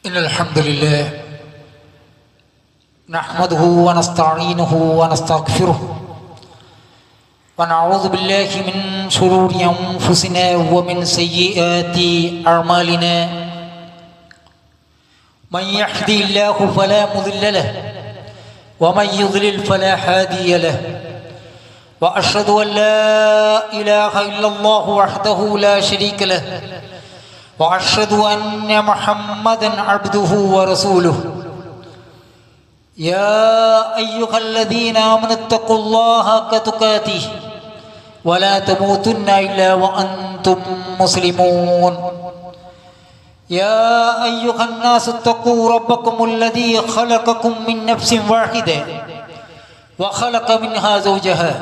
إن الحمد لله نحمده ونستعينه ونستغفره ونعوذ بالله من شرور أنفسنا ومن سيئات أعمالنا من يهدي الله فلا مضل له ومن يضلل فلا هادي له وأشهد أن لا إله إلا الله وحده لا شريك له وأشهد أن محمدًا عبده ورسوله يا أيها الذين آمنوا اتقوا الله حق تقاته ولا تموتن إلا وأنتم مسلمون يا أيها الناس اتقوا ربكم الذي خلقكم من نفس واحدة وخلق منها زوجها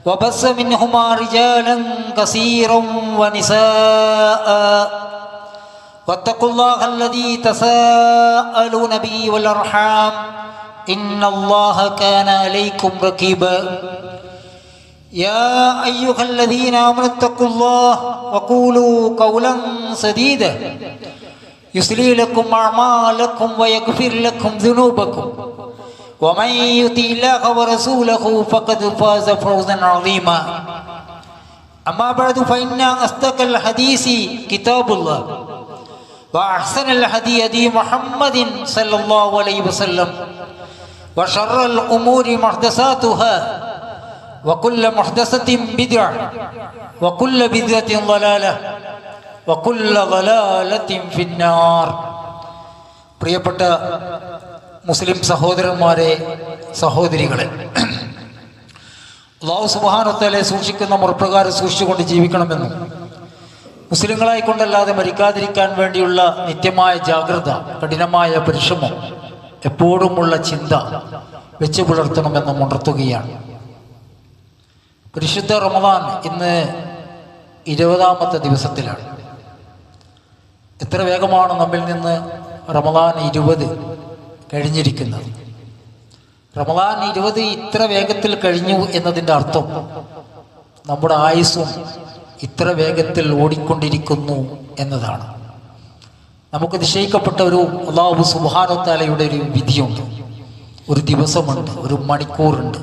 وبث منهما رجالا كثيرا ونساء واتقوا الله الذي تساءلون به والأرحام إن الله كان عليكم رقيبا يا أيها الذين آمنوا اتقوا الله وقولوا قولا سديدا يصلح لكم أعمالكم ويغفر لكم ذنوبكم ومن يطع الله ورسوله فقد فاز فوزا عظيما أما بعد فإن أصدق الحديث كتاب الله وأحسن الهدي هدي محمد صلى الله عليه وسلم وشر الأمور محدثاتها وكل محدثة بدعة وكل بدعة ضلالة وكل ضلالة في النار. പ്രിയപ്പെട്ട മുസ്ലിം സഹോദരന്മാരെ, സഹോദരികളെ, അല്ലാഹു സുബ്ഹാനഹു വ തആല സൂക്ഷിക്കുന്ന മുറപ്രകാരം സൂക്ഷിച്ചുകൊണ്ട് ജീവിക്കണമെന്നും മുസ്ലിങ്ങളായിക്കൊണ്ടല്ലാതെ മരിക്കാതിരിക്കാൻ വേണ്ടിയുള്ള നിത്യമായ ജാഗ്രത, കഠിനമായ പരിശ്രമം, എപ്പോഴുമുള്ള ചിന്ത വെച്ച് പുലർത്തണമെന്നും ഉണർത്തുകയാണ്. പരിശുദ്ധ റമദാൻ ഇന്ന് 20ാമത്തെ ദിവസത്തിലാണ്. എത്ര വേഗമാണ് നമ്മിൽ നിന്ന് റമദാൻ 20 കഴിഞ്ഞിരിക്കുന്നത്. റമദാൻ 20 ഇത്ര വേഗത്തിൽ കഴിഞ്ഞു എന്നതിൻ്റെ അർത്ഥം നമ്മുടെ ആയുസ്സും ഇത്ര വേഗത്തിൽ ഓടിക്കൊണ്ടിരിക്കുന്നു എന്നതാണ്. നമുക്ക് നിശ്ചയിക്കപ്പെട്ട ഒരു അല്ലാഹു സുബ്ഹാനഹു വ തആലയുടെ ഒരു വിധിയുണ്ട്, ഒരു ദിവസമുണ്ട്, ഒരു മണിക്കൂറുണ്ട്,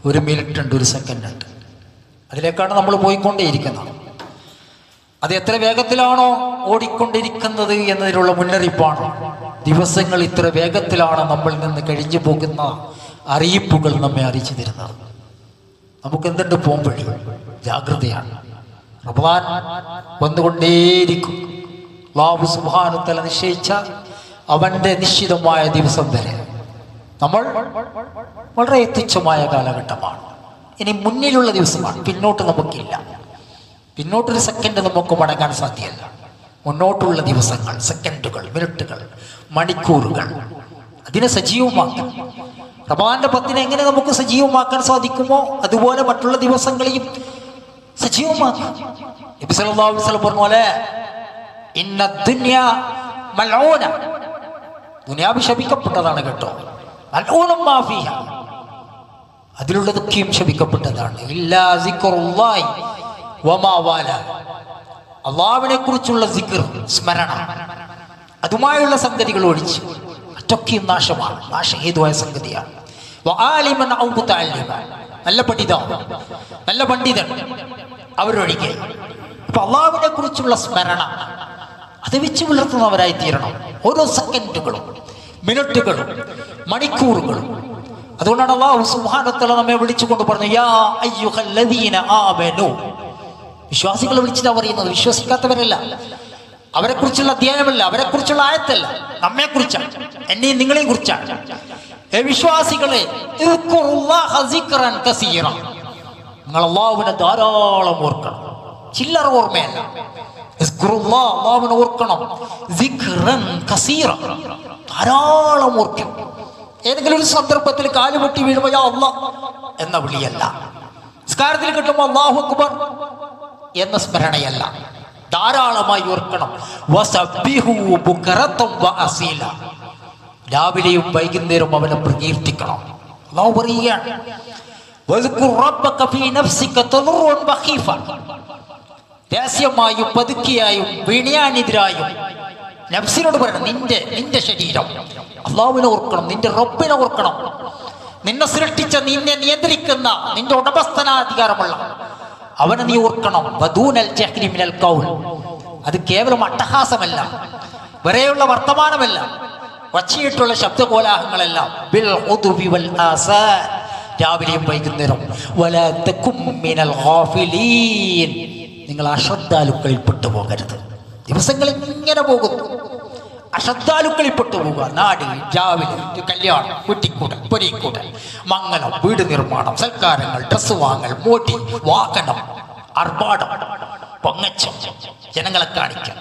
ഒരു മിനിറ്റ് ഉണ്ട്, ഒരു സെക്കൻഡ് ഉണ്ട്. അതിലേക്കാണ് നമ്മൾ പോയിക്കൊണ്ടേയിരിക്കുന്നത്. അത് എത്ര വേഗത്തിലാണോ ഓടിക്കൊണ്ടിരിക്കുന്നത് എന്നതിനുള്ള മുന്നറിയിപ്പാണ്. ദിവസങ്ങൾ ഇത്ര വേഗത്തിലാണ് നമ്മളിൽ നിന്ന് കഴിഞ്ഞു പോകുന്ന അറിയിപ്പുകൾ നമ്മെ അറിയിച്ചു തരുന്നത്. നമുക്ക് എന്തുണ്ട് പോകുമ്പോഴേ ജാഗ്രതയാണ്. റമദാൻ വന്നുകൊണ്ടേയിരിക്കും. അല്ലാഹു സുബ്ഹാനഹു വ തആല നിശ്ചയിച്ച അവൻ്റെ നിശ്ചിതമായ ദിവസം വരെ നമ്മൾ വളരെ തുച്ഛമായ കാലഘട്ടമാണ്. ഇനി മുന്നിലുള്ള ദിവസമാണ്, പിന്നോട്ട് നമുക്കില്ല. പിന്നോട്ടൊരു സെക്കൻഡ് നമുക്ക് മടങ്ങാൻ സാധ്യമല്ല. മുന്നോട്ടുള്ള ദിവസങ്ങൾ, സെക്കൻഡുകൾ, മിനിറ്റുകൾ, മണിക്കൂറുകൾ, അതിനെ സജീവമാക്കാം. റമദാന്റെ 10 എങ്ങനെ നമുക്ക് സജീവമാക്കാൻ സാധിക്കുമോ അതുപോലെ മറ്റുള്ള ദിവസങ്ങളെയും സജീവമാക്കാം. നബി സല്ലല്ലാഹു അലൈഹി വസല്ലം പറഞ്ഞ പോലെ ഇന്ന ദുനിയാ മൽഊന, ദുനിയാവ് ശപിക്കപ്പെട്ടതാണ് കേട്ടോ. മൽഊനും മാ ഫീഹാ, അതിലുള്ളതൊക്കെയും ശപിക്കപ്പെട്ടതാണ്. ഇല്ലാ സിക്റുല്ലാഹി വമാ വാല, അള്ളാഹുവിനെ കുറിച്ചുള്ള സിക്ർ, സ്മരണ, അതുമായുള്ള സംഗതികൾ ഒഴിച്ച് മറ്റൊക്കെയും നാശമാണ്, നാശഹേതുവായ സംഗതിയാണ്. വആലിമൻ ഔ മുതഅല്ലിമൻ, നല്ല പഠിതാവ്, നല്ല പണ്ഡിതൻ, അവരൊഴികെ. അപ്പൊ അള്ളാഹുവിനെ കുറിച്ചുള്ള സ്മരണ അത് വെച്ച് പുലർത്തുന്നവരായി തീരണം. ഓരോ സെക്കൻഡുകളും, മിനിറ്റുകളും, മണിക്കൂറുകളും. അതുകൊണ്ടാണ് അല്ലാഹു സുബ്ഹാനഹു വ തആല നമ്മെ വിളിച്ചുകൊണ്ട് പറഞ്ഞു, യാ അയ്യുഹല്ലദീന ആമനൂ. വിശ്വാസികളെ വിളിച്ചിട്ടാണ് പറയുന്നത്, വിശ്വസിക്കാത്തവരല്ല. അവരെ കുറിച്ചുള്ള അധ്യായമല്ല, അവരെ കുറിച്ചുള്ള ആയത്തല്ല, നമ്മെ കുറിച്ചാണ്, എന്നെയും നിങ്ങളെയും കുറിച്ചാണ്. വിശ്വാസികളെ, നിങ്ങൾ അല്ലാഹുവിനെ ധാരാളം ഓർക്കണം. ചില്ലറ ഓർമ്മയല്ല, അല്ലാഹുവിനെ ഓർക്കണം. ധാരാളം ഓർക്കണം. ഏതെങ്കിലും ഒരു സന്ദർഭത്തിൽ കാലുപൊട്ടി വീഴുമ്പോ യാ അല്ലാഹ് എന്ന വിളിയല്ല. നിസ്കാരത്തിൽ കിട്ടുമ്പോൾ അല്ലാഹു അക്ബർ എന്ന സ്മരണയല്ല, ധാരാളമായി ഓർക്കണം. വസബ്ബിഹു ബുക്റതൻ വഅസീല, രാവിലെയും വൈകുന്നേരവും അവനെ പ്രകീർത്തിക്കണം. അല്ലാഹു പറയുകയാണ്, വസ്കുർ റബ്ബക ഫീ നഫ്സിക തദറുൻ വഖീഫ, രഹസ്യമായും പതുക്കിയായും വിനയാനിതരായും നഫ്സിനോട് പറയണം, നിന്റെ ശരീരം അള്ളാഹുവിനെ ഓർക്കണം, നിന്റെ റബ്ബിനെ ഓർക്കണം, നിന്നെ സൃഷ്ടിച്ച, നിന്നെ നിയന്ത്രിക്കുന്ന, നിന്റെ ഉടമസ്ഥനാധികാരമുള്ള അവനെ നീ ഓർക്കണം. വദൂനൽ ജഹ്രി മിനൽ ഖൗൽ, അത് കേവലം അട്ടഹാസമല്ല, വരെയുള്ള വർത്തമാനമല്ല, വച്ചിട്ടുള്ള ശബ്ദകോലാഹങ്ങളെല്ലാം. ബിൽ ഉദ്വി വൽ ആസാൻ, രാവിലെയും വൈകുന്നേരം. വലാ തകും മിനൽ ഗാഫിലീൻ, നിങ്ങൾ അശ്രദ്ധാലുക്കളിൽ പെട്ടുപോകരുത്. ദിവസങ്ങൾ ഇങ്ങനെ പോകുന്നു, അശ്രദ്ധാലുക്കളിൽ പെട്ടുപോകുക. നാട് രാവിലെ കല്യാണം, കുട്ടിക്കൂടൽ, പൊരിക്കൂടൽ, മംഗലം, വീട് നിർമ്മാണം, സൽക്കാരങ്ങൾ, ഡ്രസ്സ് വാങ്ങൽ, മോട്ടി, വാഹനം, ആർഭാടം, പൊങ്ങച്ചം, ജനങ്ങളെ കാണിക്കാൻ.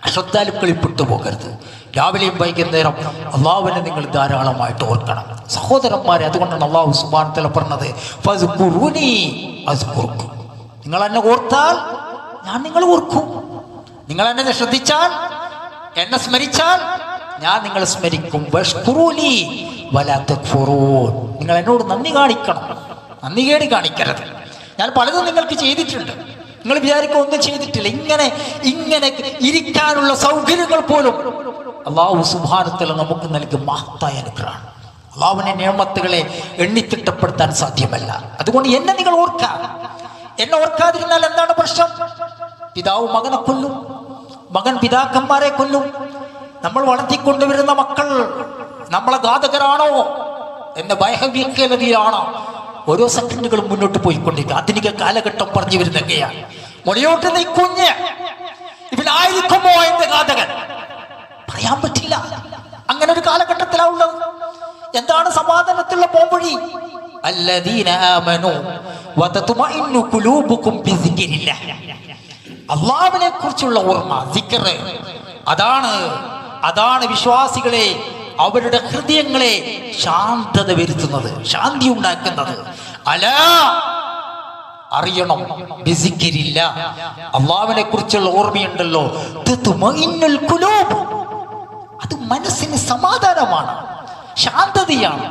അശ്രദ്ധാലുക്കളിൽ പെട്ടുപോകരുത്. രാവിലെയും വൈകുന്നേരം അള്ളാഹുവിനെ നിങ്ങൾ ധാരാളമായിട്ട് ഓർക്കണം സഹോദരന്മാരെ. അതുകൊണ്ടാണ് അള്ളാഹു സുബ്ഹാനഹു വ തആല പറഞ്ഞത്, ഫസ്കുറൂനി അസ്കുറുക്കും. നിങ്ങൾ എന്നെ ഓർത്താൽ ഞാൻ നിങ്ങളെ ഓർക്കും. നിങ്ങൾ എന്നെ ശ്രദ്ധിച്ചാൽ, എന്നെ സ്മരിച്ചാൽ ഞാൻ നിങ്ങളെ സ്മരിക്കും. വഷ്കുറൂനി വലാ തക്ഫുറൂൻ, നിങ്ങൾ എന്നോട് നന്ദി കാണിക്കണം, നന്ദികേട് കാണിക്കരുത്. ഞാൻ പലതും നിങ്ങൾക്ക് ചെയ്തിട്ടുണ്ട്, നിങ്ങൾ വിചാരിക്കുക ഒന്നും ചെയ്തിട്ടില്ല. ഇങ്ങനെ ഇരിക്കാനുള്ള സൗകര്യങ്ങൾ പോലും അള്ളാഹു സുബ്ഹാനഹു വ തആല നമുക്ക് നൽകിയ മഹത്തായ അനുഗ്രഹമാണ്. അള്ളാഹുവിന്റെ നിഅമത്തുകളെ എണ്ണിത്തിട്ടപ്പെടുത്താൻ സാധ്യമല്ല. അതുകൊണ്ട് എന്നെ നിങ്ങൾ ഓർക്കുക. എന്നെ ഓർക്കാതിരുന്നാൽ എന്താണ് പ്രശ്നം? പിതാവ് മകനെ കൊല്ലും, മകൻ പിതാക്കന്മാരെ കൊല്ലും. നമ്മൾ വളർത്തിക്കൊണ്ടുവരുന്ന മക്കൾ നമ്മളെ ഘാതകരാണോ എന്ന ഭയഭീതിയിലാണോ ഓരോ സെക്കൻഡുകളും മുന്നോട്ട് പോയിക്കൊണ്ടിരിക്കുക. ആധുനിക കാലഘട്ടം പറഞ്ഞു വരുന്നൊക്കെയാണ്. മുളയോട്ട് നീ കുഞ്ഞ്, ഇവനായിരിക്കുമോ എന്റെ ഘാതകൻ? പറയാൻ പറ്റില്ല. അങ്ങനെ ഒരു കാലഘട്ടത്തിലാവുള്ളത്. എന്താണ് സമാധാനത്തിലുള്ള പോംവഴി? അല്ലദീന ആമനൂ വതത്മഇന്നു ഖുലൂബുകും ബിസിക്രില്ലാഹ്, അല്ലാഹുവിനെ കുറിച്ചുള്ള ഓർമ്മ, സിക്ർ, അതാണ് വിശ്വാസികളെ, അവരുടെ ഹൃദയങ്ങളെ ശാന്തത വരുത്തുന്നത്, ശാന്തി ഉണ്ടാക്കുന്നത്. അലാ, അറിയണം, ബിസിക്രില്ലാഹ്, അല്ലാഹുവിനെ കുറിച്ചുള്ള ഓർമ്മയുണ്ടല്ലോ, തത്മഇന്നുൽ ഖുലൂബ്, അത് മനസ്സിന് സമാധാനമാണ്, ശാന്തതയാണ്,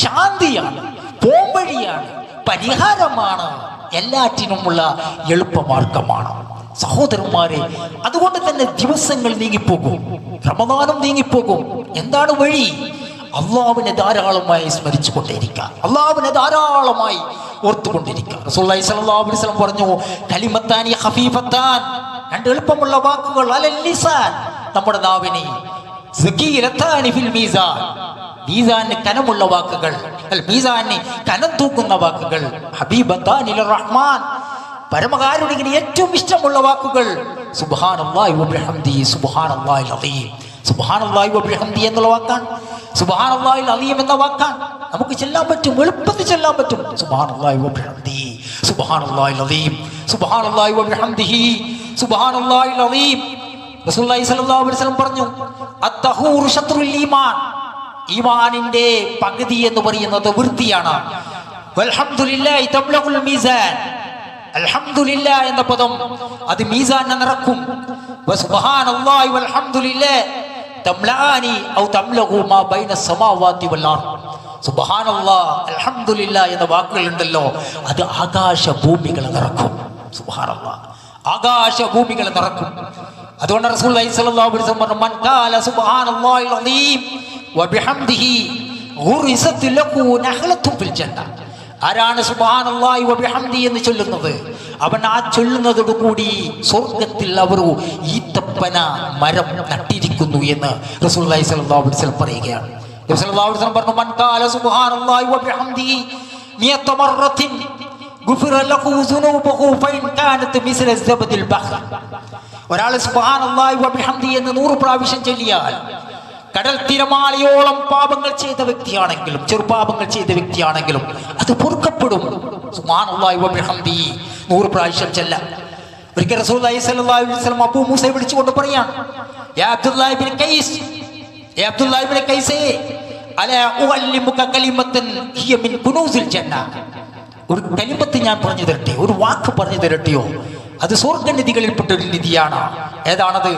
ശാന്തിയാണ്, പോംവഴിയാണ്, പരിഹാരമാണ്, എല്ലാറ്റിനുമുള്ള എളുപ്പമാർഗമാണ് സഹോദരന്മാരെ. അതുകൊണ്ട് തന്നെ ദിവസങ്ങൾ നീങ്ങിപ്പോകും, റമദാനും നീങ്ങിപ്പോകും. എന്താണ് വഴി? അള്ളാഹുവിനെ ധാരാളമായി സ്മരിച്ചു കൊണ്ടേയിരിക്കുക, അള്ളാഹുവിനെ ധാരാളമായി ഓർത്തുകൊണ്ടിരിക്കുക. റസൂലുള്ളാഹി സ്വല്ലല്ലാഹു അലൈഹി വസല്ലം പറഞ്ഞു, കലിമത്താനി ഖഫീഫത്താൻ, രണ്ട് എളുപ്പമുള്ള വാക്കുകൾ, അലൽ ലിസാൻ, നമ്മുടെ നാവിനെ, സഖീലത്താനി ഫിൽ മീസാൻ, മീസാന് കനമുള്ള വാക്കുകൾ, മീസാന് കനം തൂക്കുന്ന വാക്കുകൾ, ഹബീബത്താനി ലിർ റഹ്മാൻ, പരമകാരുണികന് ഏറ്റവും ഇഷ്ടമുള്ള വാക്കുകൾ, സുബ്ഹാനല്ലാഹി വബിഹംദിഹി സുബ്ഹാനല്ലാഹിൽ അദീം. സുബ്ഹാനല്ലാഹി വബിഹംദിഹി എന്നുള്ള വാക്കാണ്, സുബ്ഹാനല്ലാഹിൽ അദീം എന്ന വാക്കാണ്. നമുക്ക് ചെല്ലാൻ പറ്റും, എളുപ്പത്തിൽ ചെല്ലാൻ പറ്റും. സുബ്ഹാനല്ലാഹി വബിഹംദിഹി സുബ്ഹാനല്ലാഹിൽ അദീം, സുബ്ഹാനല്ലാഹി വബിഹംദിഹി സുബ്ഹാനല്ലാഹിൽ അദീം. റസൂലുള്ളാഹി സ്വല്ലല്ലാഹു അലൈഹി വസല്ലം പറഞ്ഞു, അത്തഹൂറു ശത്രുൽ ഈമാൻ, ഈമാനിന്റെ പകുതി എന്ന് പറയുന്നത് വൃത്തിയാണ്. വൽഹംദുലില്ലാഹി തബ്ലഗുൽ മീസാൻ, അൽഹംദുലില്ലാഹ് എന്ന പദം അത് മീസാനെ നിറക്കും. വസുബ്ഹാനല്ലാഹി വൽഹംദുലില്ലാഹ് തംലാനി ഔ തംലഗു മാ ബൈന സമാവാതി വൽ അർദ്. സുബ്ഹാനല്ലാഹ്, അൽഹംദുലില്ലാഹ് എന്ന വാക്കുകൾ ഉണ്ടല്ലോ, അത് ആകാശ ഭൂമികളെ നിറക്കും. സുബ്ഹാനല്ലാഹ്, ആകാശ ഭൂമികളെ നിറക്കും. അതുകൊണ്ട് റസൂലുള്ളാഹി സ്വല്ലല്ലാഹു അലൈഹി വസല്ലം പറഞ്ഞു, മൻ ഖാല സുബ്ഹാനല്ലാഹിൽ അദീം വബിഹംദിഹി ഗുറിസത് ലഹു നഖ്ലത്തുൻ ഫിൽ ജന്ന. ആരാണ് സുബ്ഹാനല്ലാഹി വബിഹംദിഹി എന്ന് ചൊല്ലുന്നത്, അവൻ ആ ചൊല്ലുന്നതോടുകൂടി സ്വർഗത്തിൽ അവർ ഈത്തപ്പന മരം നട്ടിരിക്കുന്നു എന്ന് റസൂലുള്ളാഹി സ്വല്ലല്ലാഹു അലൈഹി വസല്ലം പറയുകയാണ്. നബി സല്ലല്ലാഹു അലൈഹി വസല്ലം പറഞ്ഞു, മൻ ഖാല സുബ്ഹാനല്ലാഹി വബിഹംദിഹി മിയത മറത്തിൻ ഗുഫിറ ലഹു ദുനൂബഹു ഫഇൻ കാനത് മിസ്ല സബദിൽ ബഹർ. ഒരാൾ സുബ്ഹാനല്ലാഹി വബിഹംദിഹി എന്ന് 100 പ്രാവശ്യം ചൊല്ലിയാൽ, കടൽ തിരമാലയോളം പാപങ്ങൾ ചെയ്ത വ്യക്തിയാണെങ്കിലും, ചെറുപാപങ്ങൾ ചെയ്ത വ്യക്തിയാണെങ്കിലും അത് പൊറുക്കപ്പെടും. സുബ്ഹാനല്ലാഹി വബിഹംദിഹി 100 പ്രാവശ്യം ചെല്ലാം. ഒരിക്കൽ റസൂലുള്ളാഹി സ്വല്ലല്ലാഹു അലൈഹി വസല്ലം അബൂ മൂസയെ വിളിച്ചുകൊണ്ട് പറയാണ്, യാ അബ്ദുല്ലാഹി ഇബ്നു ഖൈസ്, യാ അബ്ദുല്ലാഹി ഇബ്നു ഖൈസേ, അലാ ഉഅല്ലിമുക കലിമത്തൻ ഹിയ മിൻ കുനൂസിൽ ജന്ന. ഒരു കലിമത്ത് ഞാൻ പറഞ്ഞു തരട്ടെ, ഒരു വാക്ക് പറഞ്ഞു തരട്ടെയോ, അത് സ്വർഗ്ഗനിധികളിൽപ്പെട്ട ഒരു നിധിയാണ്. ഏതാണത്?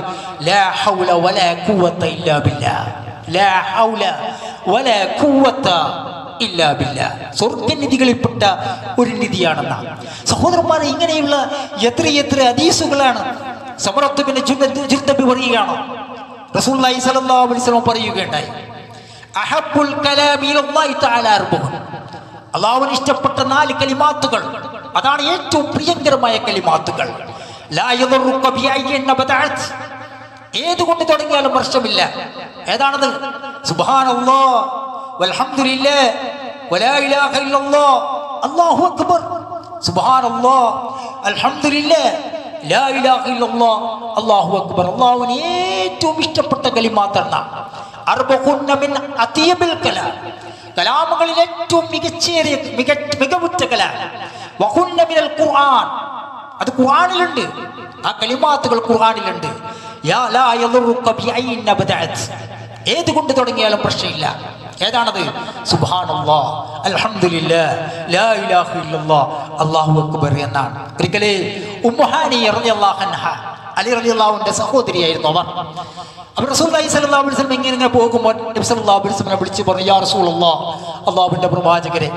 ലാ ഹൗല വലാ ഖുവത ഇല്ലാ ബില്ലാഹ്, ലാ ഹൗല വലാ ഖുവത ഇല്ലാ ബില്ലാഹ്. സ്വർഗ്ഗനിധികളിൽപ്പെട്ട ഒരു നിധിയാണെന്നാണ്. സഹോദരന്മാരെ, ഇങ്ങനെയുള്ള എത്ര ഹദീസുകളാണ്. സമറത്ത് ബിൻ ജുൻദബ് പറയുകയാണ്, റസൂലുള്ളാഹി സ്വല്ലല്ലാഹു അലൈഹി വസല്ലം പറയുകയുണ്ടായി, അഹബ്ബുൽ കലാമി ഇലല്ലാഹി തആല അർബഉൻ, അല്ലാഹുവിന് ഇഷ്ടപ്പെട്ട 4 കലിമാത്തുകൾ, അതാണ് ഏറ്റവും പ്രിയങ്കരമായ കലിമാത്തുകൾ. ലാ യദുറുക ബിഅയ്യിൻ ബദഅത്, ഏതുകൊണ്ട് തുടങ്ങിയാലും പ്രശ്നമില്ല. ഏതാണത്? സുബ്ഹാനല്ലാഹ് വൽഹംദുലില്ലാഹ് വലാ ഇലാഹ ഇല്ലല്ലാഹ് അല്ലാഹു അക്ബർ. സുബ്ഹാനല്ലാഹ് അൽഹംദുലില്ലാഹ് ലാ ഇലാഹ ഇല്ലല്ലാഹ് അല്ലാഹു അക്ബർ. അല്ലാഹുവിന് ഏറ്റവും ഇഷ്ടപ്പെട്ട കലിമാത്താണ്. അർബഉന്ന മിൻ അത്യബിൽ കലാം, കലാമുകളിൽ ഏറ്റവും മികവുറ്റ കലാം. വഹുന്ന മിനൽ ഖുർആൻ, അത് ഖുർആനിലുണ്ട്, ആ കലിമാത്തുകൾ ഖുർആനിലുണ്ട്. യാ ലാ യദുറുക ബിഅയ്യിൻ ബദഅത്, ഏതുകൊണ്ട് തുടങ്ങിയാലും പ്രശ്നമില്ല. ഏതാണത്? സുബ്ഹാനല്ലാഹ് അൽഹംദുലില്ലാഹ് ലാ ഇലാഹ ഇല്ലല്ലാഹ് അല്ലാഹു അക്ബർ എന്നാണ്. ഒരിക്കലേ ഉമ്മു ഹാനി റളിയല്ലാഹു അൻഹ, അലി റളിയല്ലാഹുവിന്റെ സഹോദരിയായിരുന്നു അവർ. അപ്പോൾ റസൂലുള്ളാഹി സ്വല്ലല്ലാഹു അലൈഹി വസല്ലം ഇങ്ങനെ പോകുമ്പോൾ നബി സല്ലല്ലാഹു അലൈഹി വസല്ലം വിളിച്ചു പറഞ്ഞു, യാ റസൂലല്ലാഹ്, അല്ലാഹുവിന്റെ പ്രവാചകരെ,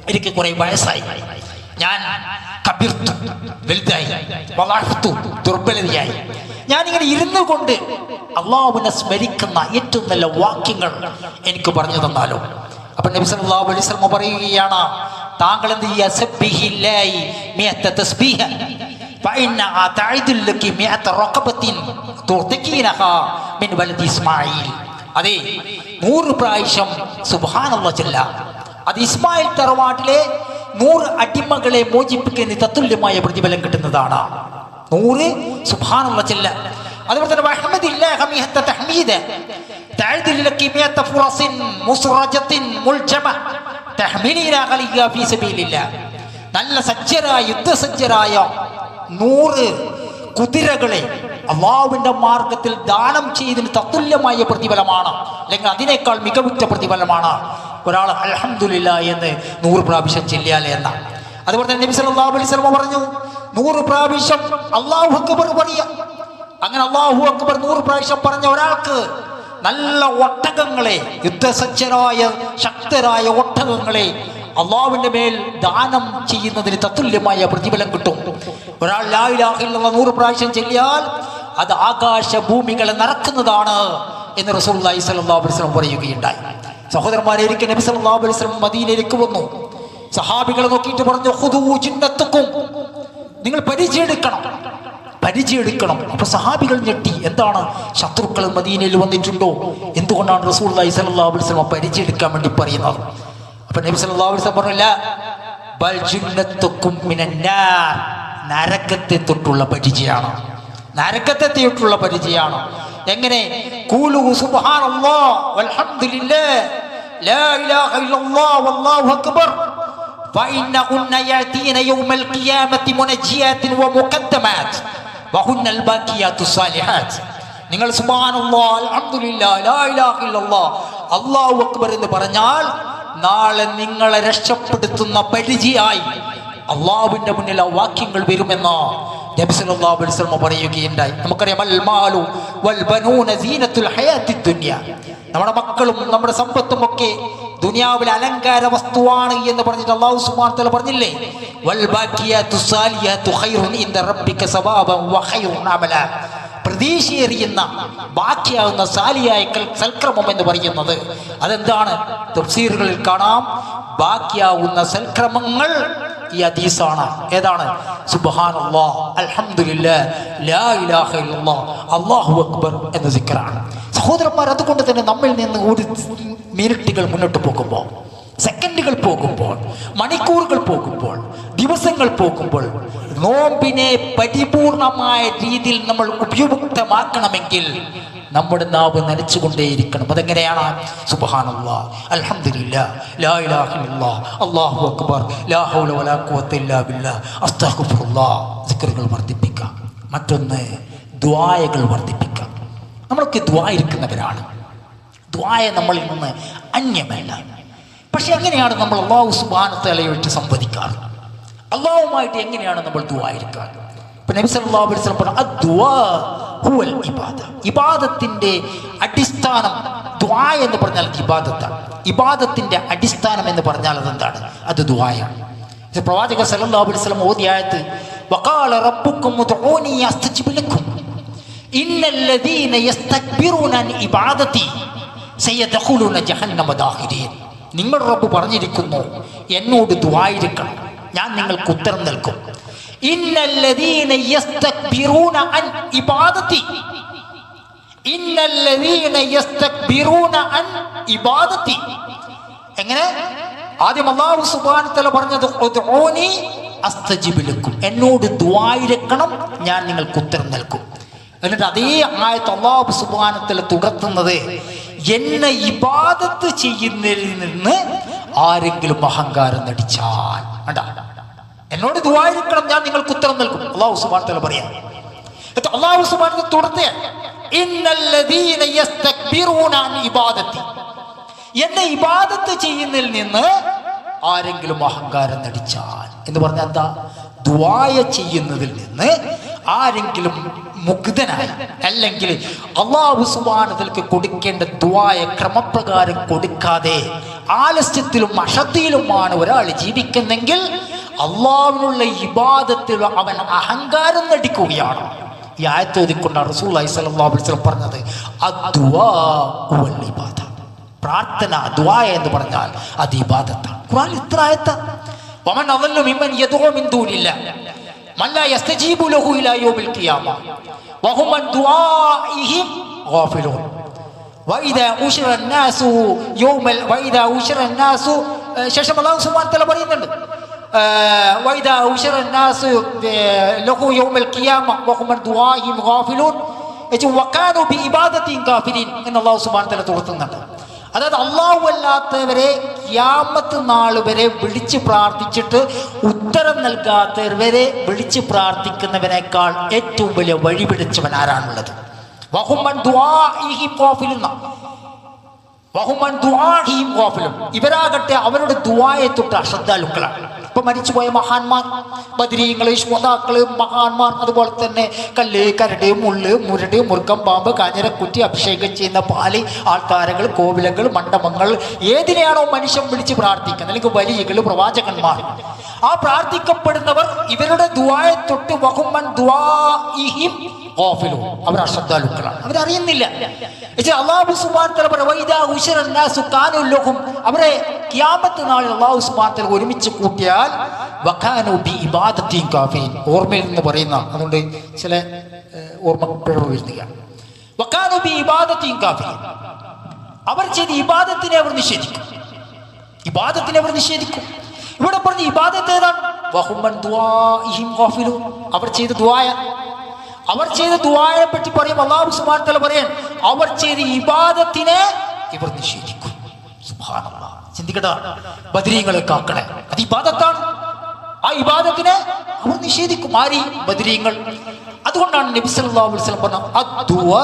എനിക്ക് കുറെ വയസ്സായി, ഞാൻ കബിർത്തു, വലുതായി, വളർത്തു, ദുർബലതയായി, ഞാനിങ്ങനെ ഇരുന്നു കൊണ്ട് അള്ളാഹുവിനെ സ്മരിക്കുന്ന ഏറ്റവും നല്ല വാക്യങ്ങൾ എനിക്ക് പറഞ്ഞു തന്നാലോ? അപ്പൊ നബി സല്ലല്ലാഹു അലൈഹി വസല്ലം പറയുകയാണ്, താങ്കൾ എന്ത് ചെയ്യുക? സബ്ബിഹില്ലാഹി മിഅത തസ്ബീഹ ഫഇന്നഹാ തഅദിൽ ലകി മിഅത റഖബത്തിൻ തുർതിഖീനഹാ മിൻ വലദി ഇസ്മാഈൽ. അതെ, 100 പ്രാവശ്യം സുബ്ഹാനല്ലാഹ് ചൊല്ല, അത് ഇസ്മായിൽ തറവാട്ടിലെ 100 അടിമകളെ മോചിപ്പിക്കുന്നതിന് തത്തുല്യമായ പ്രതിഫലം കിട്ടുന്നതാണ്. 100 സുബ്ഹാനല്ലാഹ് ചൊല്ല. അതുപോലെ തന്നെ വഹ്മദില്ലാഹി മിഅത തഹ്മീദ തഅദിൽ ലകി മിഅത ഫുറസിൻ മുസ്റജത്തിൻ മുൽജമ തഹ്മിലീനാ ഖലിയ ഫീ സബീലില്ലാഹ്. നല്ല സജ്ജരായ, യുദ്ധസജ്ജരായ 100 കുതിരകളെ അള്ളാഹുവിന്റെ മാർഗത്തിൽ ദാനം ചെയ്തതിന് തത്തുല്യമായ പ്രതിഫലമാണ്, അല്ലെങ്കിൽ അതിനേക്കാൾ മികവുറ്റ പ്രതിഫലമാണ് ഒരാൾ അൽഹംദുലില്ലാഹ് എന്ന് 100 പ്രാവശ്യം ചൊല്ലിയാൽ എന്ന. അതുപോലെ തന്നെ നബി സല്ലല്ലാഹു അലൈഹി വസല്ലം പറഞ്ഞു, 100 പ്രാവശ്യം അല്ലാഹു അക്ബർ പറയുക. അങ്ങനെ അല്ലാഹു അക്ബർ 100 പ്രാവശ്യം പറഞ്ഞ ഒരാൾക്ക് നല്ല ഒട്ടകങ്ങളെ, യുദ്ധസജ്ജരായ ശക്തരായ ഒട്ടകങ്ങളെ അള്ളാഹുവിന്റെ മേൽ ദാനം ചെയ്യുന്നതിന് തത്തുല്യമായ പ്രതിഫലം കിട്ടും. ഒരാൾ ലാ ഇലാഹ ഇല്ലല്ലാഹ് 100 പ്രാവശ്യം ചൊല്ലിയാൽ അത് ആകാശ ഭൂമികളെ നിറക്കുന്നതാണ് എന്ന് റസൂലുള്ളാഹി സ്വല്ലല്ലാഹു അലൈഹി വസല്ലം പറയുകയുണ്ടായി. സഹോദരന്മാരെ, ഒരിക്കൽ നബി സല്ലല്ലാഹു അലൈഹി വസല്ലം മദീനയിലേക്ക് വന്നു. സഹാബികളെ നോക്കിയിട്ട് പറഞ്ഞു, ഖുദൂ ജിന്നത്തുക്കും, നിങ്ങൾ പരിചയെടുക്കണം. അപ്പൊ സഹാബികൾ ഞെട്ടി. എന്താണ്? ശത്രുക്കൾ മദീനയിൽ വന്നിട്ടുണ്ടോ? എന്തുകൊണ്ടാണ് റസൂലുള്ളാഹി സ്വല്ലല്ലാഹു അലൈഹി വസല്ലം പരിചയെടുക്കാൻ വേണ്ടി പറയുന്നത്? അപ്പൊ നബി സല്ലല്ലാഹു അലൈഹി വസല്ലം പറഞ്ഞില്ല, ബൽ ജിന്നത്തുക്കും മിനന്നാർ, നരകത്തെ തൊട്ടുള്ള പരിചയമാണ്, നരകത്തെ തൊട്ടുള്ള പരിചയമാണ്. എങ്ങനെ? ഖൂലു സുബ്ഹാനല്ലാഹ് വൽഹംദുലില്ലാഹ് ലാ ഇലാഹ ഇല്ലല്ലാഹ് വല്ലാഹു അക്ബർ ഫഇന്നഹുന്ന യഅതീന യൗമൽ ഖിയാമത്തി മുനജ്ജിയാത്തിൻ വമുഖദ്ദമാത്ത് വഹുന്നൽ ബാഖിയാത്തുസ് സാലിഹാത്ത്. നിങ്ങൾ സുബ്ഹാനല്ലാഹ് അൽഹംദുലില്ലാഹ് ലാ ഇലാഹ ഇല്ലല്ലാഹ് അല്ലാഹു അക്ബർ എന്ന് പറഞ്ഞാൽ നാളെ നിങ്ങളെ രക്ഷപ്പെടുത്തുന്ന പരിചയായി അള്ളാഹുവിന്റെ മുന്നിൽ ആ വാക്യങ്ങൾ വരുമെന്ന് നബി സല്ലല്ലാഹു അലൈഹി വസല്ലം പറയുകയുണ്ടായി. നമുക്കറിയാം, അൽ മാലു വൽ ബനൂന സീനത്തുൽ ഹയാത്തിദ് ദുനിയ, നമ്മുടെ മക്കളും നമ്മുടെ സമ്പത്തും ഒക്കെ ദുനിയാവിലെ അലങ്കാര വസ്തുവാണ് എന്ന് പറഞ്ഞിട്ട് അല്ലാഹു സുബ്ഹാനഹു വ തആല പറഞ്ഞില്ലേ, വൽ ബാഖിയാത്തുസ് സാലിഹാത്തു ഖൈറുൻ ഇൻദ റബ്ബിക സവാബൻ വ ഖൈറുൻ അമല. പ്രതീക്ഷയെറിയുന്ന ബാക്കിയാകുന്ന സാലിയായ സൽക്രമം എന്ന് പറയുന്നത് അതെന്താണ്? തഫ്സീറുകളിൽ കാണാം, ബാക്കിയാവുന്ന സൽക്രമങ്ങൾ ഈ ഹദീസാണ്. ഏതാണ്? സുബ്ഹാനല്ലാഹ് അൽഹംദുലില്ലാഹ് ലാ ഇലാഹ ഇല്ലല്ലാഹ് അല്ലാഹു അക്ബർ എന്ന സിക്റാണ്. സഹോദരന്മാർ, അതുകൊണ്ട് തന്നെ നമ്മിൽ നിന്ന് ഒരു മിനിറ്റുകൾ മുന്നോട്ട് പോകുമ്പോൾ, സെക്കൻഡുകൾ പോകുമ്പോൾ, മണിക്കൂറുകൾ പോകുമ്പോൾ, ദിവസങ്ങൾ പോകുമ്പോൾ നോമ്പിനെ പരിപൂർണമായ രീതിയിൽ നമ്മൾ ഉപയുക്തമാക്കണമെങ്കിൽ നമ്മുടെ നാവ് നനച്ചുകൊണ്ടേയിരിക്കണം. അതെങ്ങനെയാണ്? സുബ്ഹാനല്ലാഹ് അൽഹംദുലില്ലാഹ് ലാ ഇലാഹ ഇല്ലല്ലാഹ് അല്ലാഹു അക്ബർ ലാ ഹൗല വലാ ഖുവത ഇല്ലാ ബില്ലാഹ് അസ്തഗ്ഫിറുല്ലാഹ്. സിക്റുകൾ വർദ്ധിപ്പിക്കാം. മറ്റൊന്ന്, ദുആകൾ വർദ്ധിപ്പിക്കാം. നമ്മളൊക്കെ ദുആ ഇരിക്കുന്നവരാണ്. ദുആ നമ്മളിൽ നിന്ന് അന്യമല്ല. പക്ഷെ എങ്ങനെയാണ് നമ്മൾ അല്ലാഹു സുബ്ഹാനഹു തആലയുമായിട്ട് സംവദിക്കാറ്? അല്ലാഹുവുമായിട്ട് എങ്ങനെയാണ് നമ്മൾ ദുആ ഇരിക്കാറ്? ഇപ്പൊ നബി സല്ലല്ലാഹു അലൈഹി വസല്ലം പറഞ്ഞു, അദ്ദുആ ഹുവൽ ഇബാദ. ഇബാദത്തിന്റെ അടിസ്ഥാനം, ദുആ എന്ന് പറഞ്ഞാൽ ഇബാദത്താണ്. ഇബാദത്തിന്റെ അടിസ്ഥാനം എന്ന് പറഞ്ഞാൽ അതെന്താണ്? അത് ദുആയാണ്. പ്രവാചകൻ സല്ലല്ലാഹു അലൈഹി വസല്ലം ഓതിയ ആയത്ത്, വഖാല റബ്ബുക്കും ഉദ്ഊനി അസ്തജിബ് ലക്കും, ഇന്നല്ലദീന യസ്തക്ബിറൂന അൻ ഇബാദതി സയദ്ഖുലൂന ജഹന്നമ ദാഖിരീൻ. നിങ്ങൾ റബ്ബ് പറഞ്ഞിരിക്കുന്നു, എന്നോട് ദുആയിരിക്കണം, ഞാൻ നിങ്ങൾക്ക് ഉത്തരം നൽകും. ഇന്നല്ലദീന യസ്തക്ബിറൂന അൻ ഇബാദതി, ഇന്നല്ലദീന യസ്തക്ബിറൂന അൻ ഇബാദതി. എങ്ങനെ? ആദ്യം അല്ലാഹു സുബ്ഹാനഹു വ തആല പറഞ്ഞത് ഉദ്ഊനി അസ്തജിബ് ലക്കും, എന്നോട് ദുആയിരിക്കണം, ഞാൻ നിങ്ങൾക്ക് ഉത്തരം നൽകും. എന്നിട്ട് അതേ ആയത്ത് അല്ലാഹു സുബ്ഹാനഹു വ തആല തുടർത്തുന്നത്, എന്നെ ഇബാദത്ത് ചെയ്യുന്നതിൽ നിന്ന് ആരെങ്കിലും അഹങ്കാരം നടിച്ചാൽ, എന്നോട് ദുആയിരിക്കണം, ഞാൻ നിങ്ങൾക്ക് ഉത്തരം നൽകും. അല്ലാഹു സുബ്ഹാനഹു വ തആല പറയാം. എന്നിട്ട് അല്ലാഹു സുബ്ഹാനഹു വ തആല തുടർത്തെ, ഇന്നല്ലദീന യസ്തക്ബിറൂന അൻ ഇബാദതി, എന്നെ ഇബാദത്ത് ചെയ്യുന്നതിൽ നിന്ന് ആരെങ്കിലും അഹങ്കാരം നടിച്ചാൽ എന്ന് പറഞ്ഞാൽ എന്താ? ദുആ ചെയ്യുന്നതിൽ നിന്ന് ആരെങ്കിലും മുഗ്ധനായി, അല്ലെങ്കിൽ അല്ലാഹു സുബ്ഹാനഹു വ തആലക്ക് കൊടുക്കേണ്ട ദുആയെ ക്രമപ്രകാരം കൊടുക്കാതെ ആലസ്യത്തിലും അശദ്ധിയിലുമാണ് ഒരാൾ ജീവിക്കുന്നെങ്കിൽ അല്ലാഹുവിനുള്ള ഇബാദത്തിൽ അവൻ അഹങ്കാരം നടിക്കുകയാണ്. ഈ ആയത്ത് ഓതിക്കൊണ്ടാണ് റസൂലുള്ളാഹി സ്വല്ലല്ലാഹു അലൈഹി വസല്ലം പറഞ്ഞത്, അദ്ദുആ വൽ ഇബാദ, പ്രാർത്ഥന, ദുആ എന്ന് പറഞ്ഞാൽ അത് ഇബാദത്താണ്. ഖുർആനിൽ ഇത്ര ആയത്ത്. വമൻ അദല്ലു മിമ്മൻ യദ്ഉ മിൻ ദൂനില്ലാഹ് മൻ ലാ യസ്തജീബു ലഹു ഇലാ യൗമിൽ ഖിയാമ വഹും അൻ ദുആഇഹിം ഗാഫിലൂൻ വഇദാ ഉശിറ അന്നാസു യൗമൽ വഇദാ ഉശിറ അന്നാസു. ശേഷം അല്ലാഹു സുബ്ഹാനഹു വ തആല പറയുന്നുണ്ട്, വഇദാ ഉശിറ അന്നാസു ലഹു യൗമൽ ഖിയാമ വഹും അൻ ദുആഇഹിം ഗാഫിലൂൻ വകാനു ബിഇബാദതിഹിം ഗാഫിലീൻ എന്ന് അല്ലാഹു സുബ്ഹാനഹു വ തആല തുടർത്തുന്നുണ്ട്. അതായത് അല്ലാഹു അല്ലാത്തവരെ ഖിയാമത്ത് നാൾ വരെ വിളിച്ച് പ്രാർത്ഥിച്ചിട്ട് ഉത്തരം നൽകാത്തവരെ വിളിച്ച് പ്രാർത്ഥിക്കുന്നവനേക്കാൾ ഏറ്റവും വലിയ വഴിപിടിച്ചവൻ ആരാണുള്ളത്? വഹുമൻ ദുആഇഹിം ഗാഫിലൂൻ, വഹുമൻ ദുആഇഹിം ഗാഫിലൂൻ, ഇവരാകട്ടെ അവരുടെ ദുആയെ തൊട്ട് അശ്രദ്ധാലുക്കളാണ്. ഇപ്പൊ മരിച്ചുപോയ മഹാന്മാർ, ബദരീങ്ങള്, ശുഹദാക്കള്, മഹാന്മാർ, അതുപോലെ തന്നെ കല്ല്, കരട്, മുള്ള്, മുരട്, മുറുക്കം, പാമ്പ്, കാഞ്ഞിരക്കുറ്റി, അഭിഷേകം ചെയ്യുന്ന പാല്, ആൾക്കാരകൾ, കോവിലകൾ, മണ്ഡപങ്ങൾ, ഏതിനെയാണോ മനുഷ്യൻ വിളിച്ച് പ്രാർത്ഥിക്കുന്നത്, അല്ലെങ്കിൽ വലിയകൾ, പ്രവാചകന്മാർ, ആ പ്രാർത്ഥിക്കപ്പെടുന്നവർ ഇവരുടെ ദുആയെ തൊട്ട് വഹുമൻ ദുആഇഹിം ഗാഫിലൂൻ, അവർ അശ്രദ്ധാലുക്കളാണ്, അവരറിയുന്നില്ല. അല്ലാഹു സുബ്ഹാനഹു വ തആല പറഞ്ഞു, വഇദാ ഉശിറ അന്നാസു കാനൂ ലഹും, അവരെ ഖിയാമത്ത് നാളിൽ അല്ലാഹു സുബ്ഹാനഹു വ തആല ഒരുമിച്ച് കൂട്ടിയാൽ വകാനൂ ബിഇബാദതിഹിം ഗാഫിലീൻ, ഓർമ്മയിൽ നിന്ന് പറയുന്ന, അതുകൊണ്ട് ചില ഓർമ്മപ്പിഴവ് വരുത്തുകയാണ്. വകാനൂ ബിഇബാദതിഹിം ഗാഫിലീൻ, അവർ ചെയ്ത ഇബാദത്തിനെ അവർ നിഷേധിക്കും, ഇബാദത്തിനെ അവർ നിഷേധിക്കും. ഇവിടെ പറഞ്ഞ ഇബാദത്ത് ഏതാണ്? വഹുമൻ ദുആഇഹിം ഗാഫിലൂൻ, അവർ ചെയ്ത ദുആയ, അവർ ചെയ്ത ദുആയെ പറ്റി പറയും അല്ലാഹു സുബ്ഹാനഹു വ തആല പറയാൻ, അവർ ചെയ്ത ഇബാദത്തിനെ ഇവർ നിഷേധിക്കും. സുബ്ഹാനല്ലാഹ്, ചിന്തിക്കട്ടെ, ബദരീങ്ങളെ കാക്കണേ, അത് ഇബാദത്താണ്. ആ ഇബാദത്തിനെ അവർ നിഷേധിക്കും. ആര്? ബദരീങ്ങൾ. അതുകൊണ്ടാണ് നബി സല്ലല്ലാഹു അലൈഹി വസല്ലം പറഞ്ഞത് അദ്ദുആ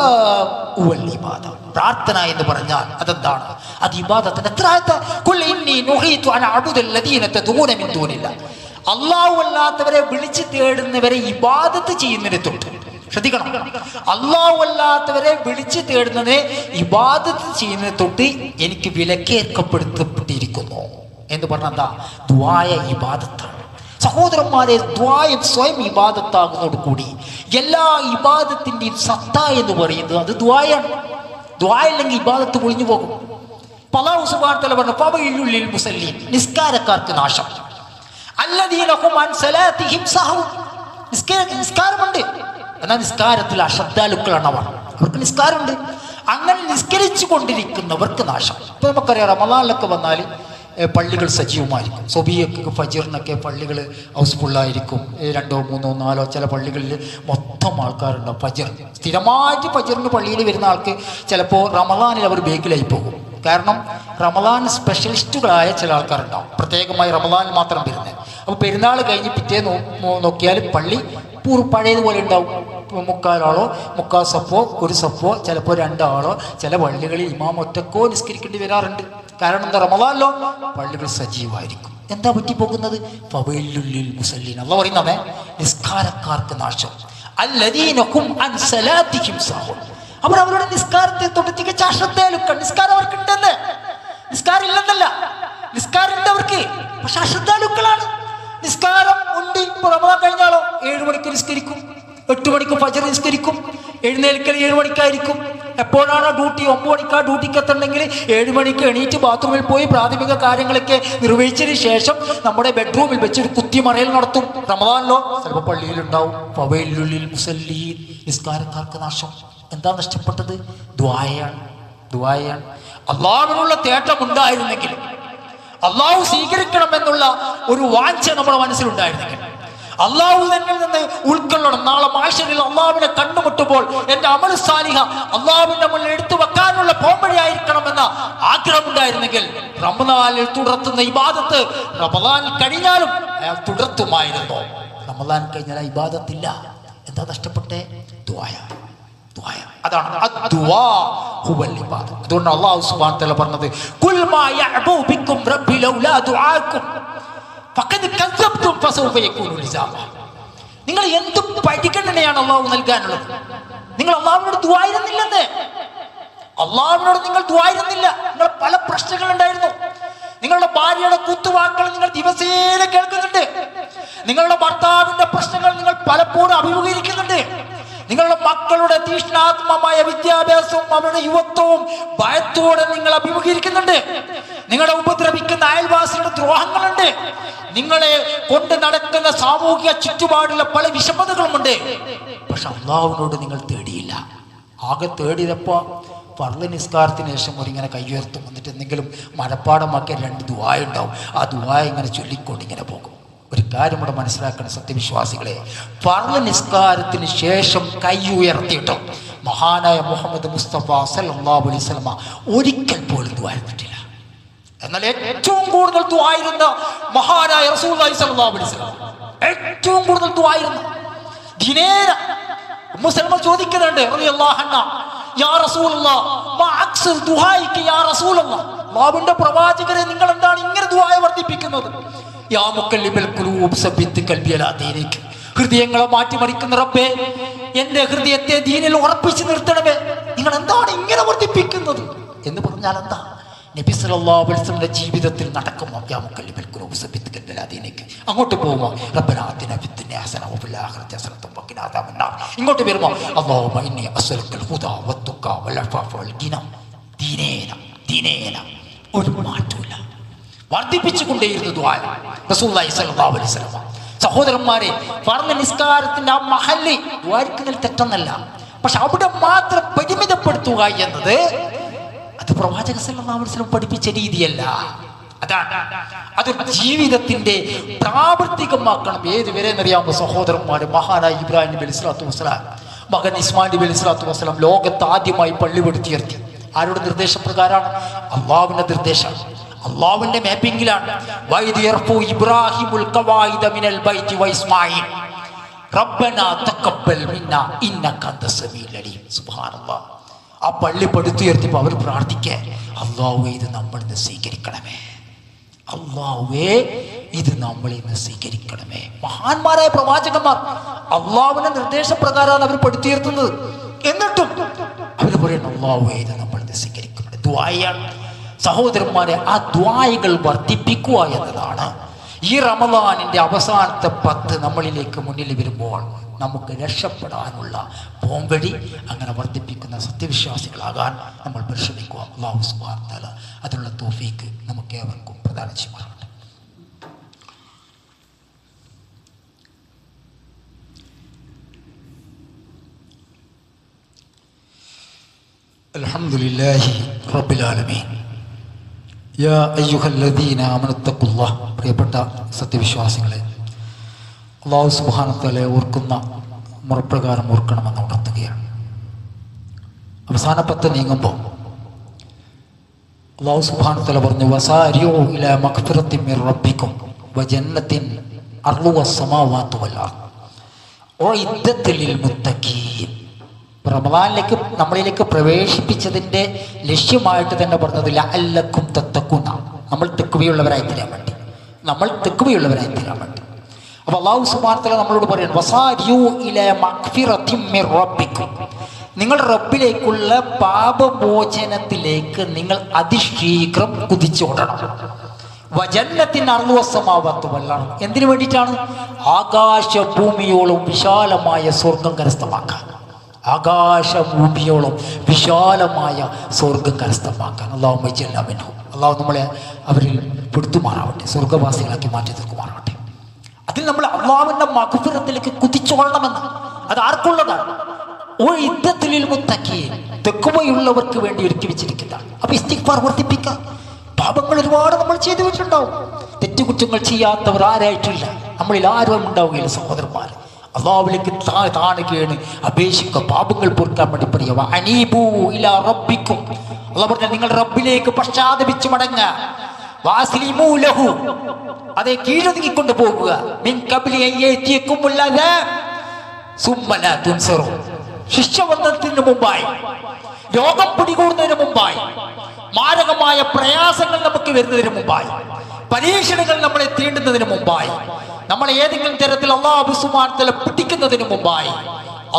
വൽ ഇബാദ, പ്രാർത്ഥന എന്ന് പറഞ്ഞാൽ അതെന്താണ്? അത് ഇബാദത്തിന്. എത്ര ആയത്ത്? ഖുൽ ഇന്നി നുഹീതു അൻ അഅ്ബുദല്ലദീന തദഊന മിൻ ദൂനില്ലാഹ്, അല്ലാഹു അല്ലാത്തവരെ വിളിച്ച് തേടുന്നവരെ ഇബാദത്ത് ചെയ്യുന്നതിനെ തൊട്ട്, ശ്രദ്ധിക്കണം, അല്ലാഹു അല്ലാത്തവരെ വിളിച്ച് തേടുന്നതിനെ ഇബാദത്ത് ചെയ്യുന്നതിനെ തൊട്ട് എനിക്ക് വിലക്കേർക്കപ്പെടുത്തപ്പെട്ടിരിക്കുന്നു എന്ന് പറഞ്ഞാൽ എന്താ? ദുആയ ഇബാദത്താണ്. സഹോദരന്മാരെ, ദ്വായം സ്വയം ഇബാദത്താകുന്നതോട് കൂടി എല്ലാ ഇബാദത്തിൻ്റെയും സത്ത എന്ന് പറയുന്നത് അത് ദ്വായാണ്. ദ്വായില്ലെങ്കിൽ ഇബാദത്ത് പൊളിഞ്ഞു പോകും. അല്ലാഹു സുബ്ഹാനഹു വ തആല പറഞ്ഞു, ഫവൈലുൽ ലിൽ മുസല്ലീൻ, നിസ്കാരക്കാർക്ക് നാശം, അല്ലദീന ഹും അൻ സലാത്തിഹിം സഹൂൻ, നിസ്കാരമുണ്ട്, എന്നാൽ നിസ്കാരത്തിൽ അശ്രദ്ധാലുക്കളാണ് അവർ, അവർക്ക് നിസ്കാരമുണ്ട്. അങ്ങനെ നിസ്കരിച്ചു കൊണ്ടിരിക്കുന്നവർക്ക് നാശം. ഇപ്പൊ നമുക്കറിയാം, റമളാനിലൊക്കെ വന്നാൽ പള്ളികൾ സജീവമായിരിക്കും. സുബഹിയൊക്കെ ഫജ്റിനൊക്കെ പള്ളികൾ ഹൗസ്ഫുള്ളായിരിക്കും. 2, 3, 4 ചില പള്ളികളിൽ മൊത്തം ആൾക്കാരുണ്ടാവും. ഫജ്ർ സ്ഥിരമായിട്ട് ഫജ്റിന് പള്ളിയിൽ വരുന്ന ആൾക്ക് ചിലപ്പോൾ റമളാനിൽ അവർ ബേക്കിലായി പോകും. കാരണം റമളാൻ സ്പെഷ്യലിസ്റ്റുകളായ ചില ആൾക്കാരുണ്ടാവും, പ്രത്യേകമായി റമളാനിൽ മാത്രം വരുന്നത്. അപ്പോൾ പെരുന്നാൾ കഴിഞ്ഞ് പിറ്റേ നോക്കിയാൽ പള്ളി പഴയതുപോലെ ഉണ്ടാവും. 3/4 ആളോ 3/4 സഫോ, 1 സഫോ, ചിലപ്പോൾ 2 ആളോ. ചില പള്ളികളിൽ ഇമാം ഒറ്റക്കോ നിസ്കരിക്കേണ്ടി വരാറുണ്ട്. കാരണം എന്താ? റമളാനിലോ പള്ളികൾ സജീവമായിരിക്കും. എന്താ പറ്റിപ്പോകുന്നത്? ഫവൈലുൽ ലിൽ മുസല്ലീൻ, അല്ലാഹു പറയുന്നവേ, നിസ്കാരക്കാർക്ക് നാശം, അല്ലദീന ഹും അൻ സലാത്തിഹിം സാഹൂൻ, അവർ അവരുടെ നിസ്കാരത്തെ തൊട്ട് തികച്ച അശ്രദ്ധയിലൊക്കെ. നിസ്കാരം അവർക്ക് ഉണ്ടെന്ന്, നിസ്കാരം ഇല്ലെന്നല്ല, നിസ്കാരം ഉണ്ട് അവർക്ക്, പക്ഷെ അശ്രദ്ധാലുക്കളാണ്. നിസ്കാരം ഉണ്ട്. ഇപ്പോൾ റമളാൻ കഴിഞ്ഞാലോ 7 മണിക്ക് നിസ്കരിക്കും, 8 മണിക്ക് ഫജ്ർ നിസ്കരിക്കും, എഴുന്നേൽക്കൽ 7 മണിക്കായിരിക്കും. എപ്പോഴാണോ ഡ്യൂട്ടി, 9 മണിക്കാ ഡ്യൂട്ടിക്ക് എത്തണമെങ്കിൽ 7 മണിക്ക് എണീറ്റ് ബാത്റൂമിൽ പോയി പ്രാഥമിക കാര്യങ്ങളൊക്കെ നിർവഹിച്ചതിന് ശേഷം നമ്മുടെ ബെഡ്റൂമിൽ വെച്ചൊരു കുത്തിമറയിൽ നടത്തും. റമദാനിലോ ചിലപ്പോൾ പള്ളിയിലുണ്ടാവും. ഫവൈലുലിൽ മുസല്ലീൻ, നിസ്കാരക്കാർക്ക് നാശം. എന്താ നഷ്ടപ്പെട്ടത്? ദുആയാണ്. അള്ളാഹുവിനുള്ള തേട്ടം ഉണ്ടായിരുന്നെങ്കിൽ, അള്ളാഹു സ്വീകരിക്കണമെന്നുള്ള ഒരു വാഞ്ച നമ്മുടെ മനസ്സിലുണ്ടായിരുന്നെങ്കിൽ, അള്ളാഹു എന്നിൽ നിന്ന് ഉൾക്കൊള്ളണം, നാളെ മാശറിൽ അള്ളാഹുവിനെ കണ്ടുമുട്ടുമ്പോൾ എൻ്റെ അമൽ സാലിഹ അള്ളാഹുവിന്റെ മുന്നിൽ എടുത്തു വെക്കാനുള്ള പോംവഴിയായിരിക്കണമെന്ന ആഗ്രഹം ഉണ്ടായിരുന്നെങ്കിൽ റമദാനിൽ തുടർത്തുന്ന ഇബാദത്ത് റമദാൻ കഴിഞ്ഞാലും അയാൾ തുടർത്തുമായിരുന്നു. റമദാൻ കഴിഞ്ഞാൽ ഇബാദത്തില്ല. എന്താ നഷ്ടപ്പെട്ടേ? ദുആ. അതാണ് അതുകൊണ്ട് അല്ലാഹു സുബ്ഹാനഹു വ തആല പറഞ്ഞത്, ഖുൽ മാ യഅബു ബിക്കും റബ്ബി ലൗലാ ദുആക്കും ഫഖദ് കസ്സബ്തും ഫസൗഫ യകൂനു ലിസാമ. നിങ്ങൾ എന്ത് പരിഗണനയാണ് അല്ലാഹു നൽകാനുള്ളത്? നിങ്ങൾ അല്ലാഹുവിനോട് ദുആയിരുന്നില്ലെന്ന്. അല്ലാഹുവിനോട് നിങ്ങൾ ദുആയിരുന്നില്ല. നിങ്ങൾ പല പ്രശ്നങ്ങളുണ്ടായിരുന്നു. നിങ്ങളുടെ ഭാര്യയുടെ കുത്തുവാക്കുകൾ നിങ്ങൾ ദിവസേന കേൾക്കുന്നുണ്ട്. നിങ്ങളുടെ ഭർത്താവിന്റെ പ്രശ്നങ്ങൾ നിങ്ങൾ പലപ്പോഴും അഭിമുഖീകരിക്കുന്നുണ്ട്. നിങ്ങളുടെ മക്കളുടെ തീഷ്ണാത്മമായ വിദ്യാഭ്യാസവും അവരുടെ യുവത്വവും ഭയത്തോടെ നിങ്ങൾ അഭിമുഖീകരിക്കുന്നുണ്ട്. നിങ്ങളെ ഉപദ്രവിക്കുന്ന അയൽവാസികളുടെ ദ്രോഹങ്ങളുണ്ട്. നിങ്ങളെ കൊണ്ട് നടക്കുന്ന സാമൂഹിക ചുറ്റുപാടുള്ള പല വിഷമതകളുമുണ്ട്. പക്ഷെ അള്ളാഹുവിനോട് നിങ്ങൾ തേടിയില്ല. ആകെ തേടിയപ്പോ ഫർള് നിസ്കാരത്തിന് ശേഷം ഒരിങ്ങനെ കൈ ഉയർത്തും. എന്നിട്ട് എന്തെങ്കിലും മനപ്പാടമാക്കിയ 2 ദുആ ഉണ്ടാവും. ആ ദുആ ഇങ്ങനെ ചൊല്ലിക്കൊണ്ട് ഇങ്ങനെ പോകും. ഒരു കാര്യം കൂടെ മനസ്സിലാക്കണം സത്യവിശ്വാസികളെ, ഫർള് നിസ്കാരത്തിന് ശേഷം കൈ ഉയർത്തിയിട്ടും മഹാനായ മുഹമ്മദ് മുസ്തഫ സല്ലല്ലാഹു അലൈഹി വസല്ലമ ഒരിക്കൽ പോലും ദുആ ചെയ്തിട്ടില്ല. എന്നാൽ ഏറ്റവും കൂടുതൽ ദുആ ചെയ്യുന്ന മഹാനായ റസൂലുള്ളാഹി സ്വല്ലല്ലാഹു അലൈഹി വസല്ലം ഏറ്റവും കൂടുതൽ ദുആ ചെയ്യുന്ന ദിനേന ഉമ്മു സൽമ ചോദിക്കുന്നുണ്ട് റളിയല്ലാഹു അൻഹ, യാ റസൂലല്ലാഹ് മാ അക്സർ ദുആയിക യാ റസൂലല്ലാഹ്, അല്ലാഹുവിന്റെ പ്രവാചകരെ നിങ്ങൾ എന്താണ് ഇങ്ങനെ ദുആ വർദ്ധിപ്പിക്കുന്നത്? യാ മുഖല്ലിബൽ ഖുലൂബ് സബ്ബിത് ഖൽബി അലാ ദീനിക, ഹൃദയങ്ങളെ മാറ്റിമറിക്കുന്ന റബ്ബേ എൻ്റെ ഹൃദയത്തെ ദീനിൽ ഉറപ്പിച്ചു നിർത്തണമേ. നിങ്ങൾ എന്താണ് ഇങ്ങനെ വർദ്ധിപ്പിക്കുന്നത് എന്ന് പറഞ്ഞാൽ എന്താ? നബി സല്ലല്ലാഹു അലൈഹി വസല്ലമയുടെ ജീവിതത്തിൽ നടക്കുമോ? യാ മുഖല്ലിബൽ ഖുലൂബ് സബ്ബിത് ഖൽബി അലാ ദീനിക. അങ്ങോട്ട് പോകുമോ? റബ്ബനാ ആതിനാ ഫിദ്ദുനിയ ഹസന വഫിൽ ആഖിറതി ഹസനത വഖിനാ അദാബന്നാർ. ഇങ്ങോട്ട് വരുമോ? അല്ലാഹുമ്മ ഇന്നി അസ്അലുക്കൽ ഹുദാ വത്തുഖ വൽ അഫാഫ വൽ ഗിന. ദീനേന ഒരു മാറ്റമില്ല, വർദ്ധിപ്പിച്ചുകൊണ്ടേയിരുന്നു ദുആ റസൂലുള്ളാഹി സ്വല്ലല്ലാഹു അലൈഹി വസല്ലം. സഹോദരന്മാരെ, ഫർള് നിസ്കാരത്തിന്റെ ആ മഹല്ലി ദുആരിക്കുന്നതിൽ തെറ്റൊന്നല്ല. പക്ഷെ അവിടെ മാത്രം പരിമിതപ്പെടുത്തുക എന്നത് അത് പ്രവാചക സല്ലല്ലാഹു അലൈഹി വസല്ലം പഠിപ്പിച്ച രീതിയല്ല. അത് ജീവിതത്തിന്റെ പ്രാവർത്തികമാക്കണം. ഏതുവരെ എന്നറിയാമോ സഹോദരന്മാരെ? മഹാനായ ഇബ്രാഹിം നബി അലൈഹി സ്വലാത്തു വസ്സലാം മകൻ ഇസ്മായിൽ നബി അലൈഹി സ്വലാത്തു വസ്സലാം ലോകത്ത് ആദ്യമായി പള്ളി പടുത്തുയർത്തി. ആരുടെ നിർദ്ദേശപ്രകാരമാണ്? അള്ളാഹുവിന്റെ നിർദ്ദേശമാണ്, അള്ളാഹുവിന്റെ മാപ്പിംഗിലാണ്. ഇബ്രാഹിമുൽ ഖവായിദ മിനൽ ബൈതി വ ഇസ്മാഈൽ റബ്ബനാ തഖബ്ബൽ മിന്നാ ഇന്നക അൻതസ് സമീഉൽ അലീം. സുബ്ഹാനല്ലാഹ്. ആ പള്ളി പടുത്തുയർത്തിയപ്പോൾ അവർ പ്രാർത്ഥിക്കേ, അല്ലാഹുവേ ഇത് നമ്മളിൽ നിന്ന് സ്വീകരിക്കണമേ, അല്ലാഹുവേ ഇത് നമ്മളിൽ നിന്ന് സ്വീകരിക്കണമേ. മഹാന്മാരായ പ്രവാചകന്മാർ അള്ളാഹുവിന്റെ നിർദ്ദേശപ്രകാരമാണ് അവർ പടുത്തുയർത്തുന്നത്. എന്നിട്ടും അവർ പറയുന്നു അല്ലാഹുവേ ഇത് നമ്മളിൽ നിന്ന് സ്വീകരിക്കണമേ. ദുആയാണ് സഹോദരന്മാരെ. ആ ദുആകൾ വർദ്ധിപ്പിക്കുക എന്നതാണ് ഈ റമദാനിന്റെ അവസാനത്തെ 10 നമ്മളിലേക്ക് മുന്നിൽ വരുമ്പോൾ നമുക്ക് രക്ഷപ്പെടാനുള്ള പോംവഴി. അങ്ങനെ വർദ്ധിപ്പിക്കുന്ന സത്യവിശ്വാസികളാകാൻ നമ്മൾ പരിശ്രമിക്കുക. അല്ലാഹു സുബ്ഹാനഹു വ തആല അതിനുള്ള തൗഫീക്ക് നമുക്ക് ഏവർക്കും പ്രദാനം ചെയ്യുമാറാകട്ടെ. അൽഹംദുലില്ലാഹി റബ്ബിൽ ആലമീൻ. യാ അയ്യുഹല്ലദീന ആമനു തഖുല്ലാഹ്. പ്രിയപ്പെട്ട സത്യവിശ്വാസികളെ, അല്ലാഹു സുബ്ഹാനഹു വ തആല ഓർക്കുന്ന മുറപ്രകാരം ഓർക്കണമെന്ന് ഉണർത്തുകയാണ്. അവസാന 10 നീങ്ങുമ്പോൾ അല്ലാഹു സുബ്ഹാനഹു വ തആല പറഞ്ഞു, വസാരിഉ ഇലാ മഗ്ഫിറത്തിൻ മിർ റബ്ബിക്കും വജന്നത്തിൻ അർളുഹ അസ്സമാവാതു വൽ അർദ് ഉഇദ്ദത്ത് ലിൽ മുത്തഖീൻ. റമദാനിലേക്ക് നമ്മളിലേക്ക് പ്രവേശിപ്പിച്ചതിൻ്റെ ലക്ഷ്യമായിട്ട് തന്നെ പറഞ്ഞത് ലഅല്ലക്കും തത്തഖൂന, നമ്മൾ തഖ്വയുള്ളവരായി തീരാൻ വേണ്ടി, അപ്പോൾ അല്ലാഹു സുബ്ഹാനഹു വ തആല നമ്മളോട് പറയുന്നു, വസാരിഉ ഇലാ മഗ്ഫിറത്തിൻ മിർ റബ്ബിക്കും, നിങ്ങൾ റബ്ബിലേക്കുള്ള പാപമോചനത്തിലേക്ക് നിങ്ങൾ അതിശീഘ്രം കുതിച്ചോടണം. വജന്നത്തിൻ അർളുഹ അസ്സമാവാതു വൽ അർദ്. എന്തിനു വേണ്ടിയിട്ടാണ്? ആകാശ ഭൂമിയോളം വിശാലമായ സ്വർഗം കരസ്ഥമാക്കാൻ. ആകാശഭൂമിയോളം വിശാലമായ സ്വർഗം കരസ്ഥമാക്കാൻ അല്ലാഹുമ്മ ഇജ്അൽനാ മിൻഹും. അള്ളാഹു നമ്മളെ അവരിൽ പെടുത്തുമാറാവട്ടെ, സ്വർഗവാസികളാക്കി മാറ്റി തീർക്കുമാറാവട്ടെ. അതിൽ നമ്മൾ അള്ളാഹുവിൻ്റെ മഗ്ഫിറത്തിലേക്ക് കുതിച്ചോളണമെന്ന്. അത് ആർക്കുള്ളതാണ്? തെക്കുവയുള്ളവർക്ക് വേണ്ടി ഒരുക്കി വെച്ചിരിക്കുന്നതാണ്. അപ്പൊ ഇസ്തിഗ്ഫാർ വർദ്ധിപ്പിക്കുക. പാപങ്ങൾ ഒരുപാട് നമ്മൾ ചെയ്തു വെച്ചിട്ടുണ്ടാവും. തെറ്റുകുറ്റങ്ങൾ ചെയ്യാത്തവർ ആരായിട്ടില്ല, നമ്മളിൽ ആരും ഉണ്ടാവുകയില്ല. സഹോദരന്മാർ, അള്ളാഹുവിലേക്ക് താണുകയാണ്, അപേക്ഷിക്കുക, പാപങ്ങൾ പൊറുക്കാൻ വേണ്ടി പറയുക. അനീബൂ ഇലാ റബ്ബിക്കും, അള്ളാഹു പറഞ്ഞാൽ നിങ്ങൾ റബ്ബിലേക്ക് പശ്ചാത്തപിച്ച് മടങ്ങുക. വാസ്ലിമൂ ലഹു, അതേ കീഴൊതുങ്ങിക്കൊണ്ട് പോകുക. മിൻ ഖബ്ലി അൻ യഅതിയകുമുൽ അദാബ് സുമ്മ ലാ തുൻസറൂ, ശിക്ഷവന്നതിന് മുമ്പായി, രോഗം പിടികൂടുന്നതിന് മുമ്പായി, മാരകമായ പ്രയാസങ്ങൾ നമുക്ക് വരുന്നതിന് മുമ്പായി, പരീക്ഷണങ്ങൾ നമ്മളെ തീണ്ടുന്നതിന് മുമ്പായി, നമ്മളെ ഏതെങ്കിലും തരത്തിൽ അല്ലാഹു സുബ്ഹാനഹു വ തആല പിടിക്കുന്നതിന് മുമ്പായി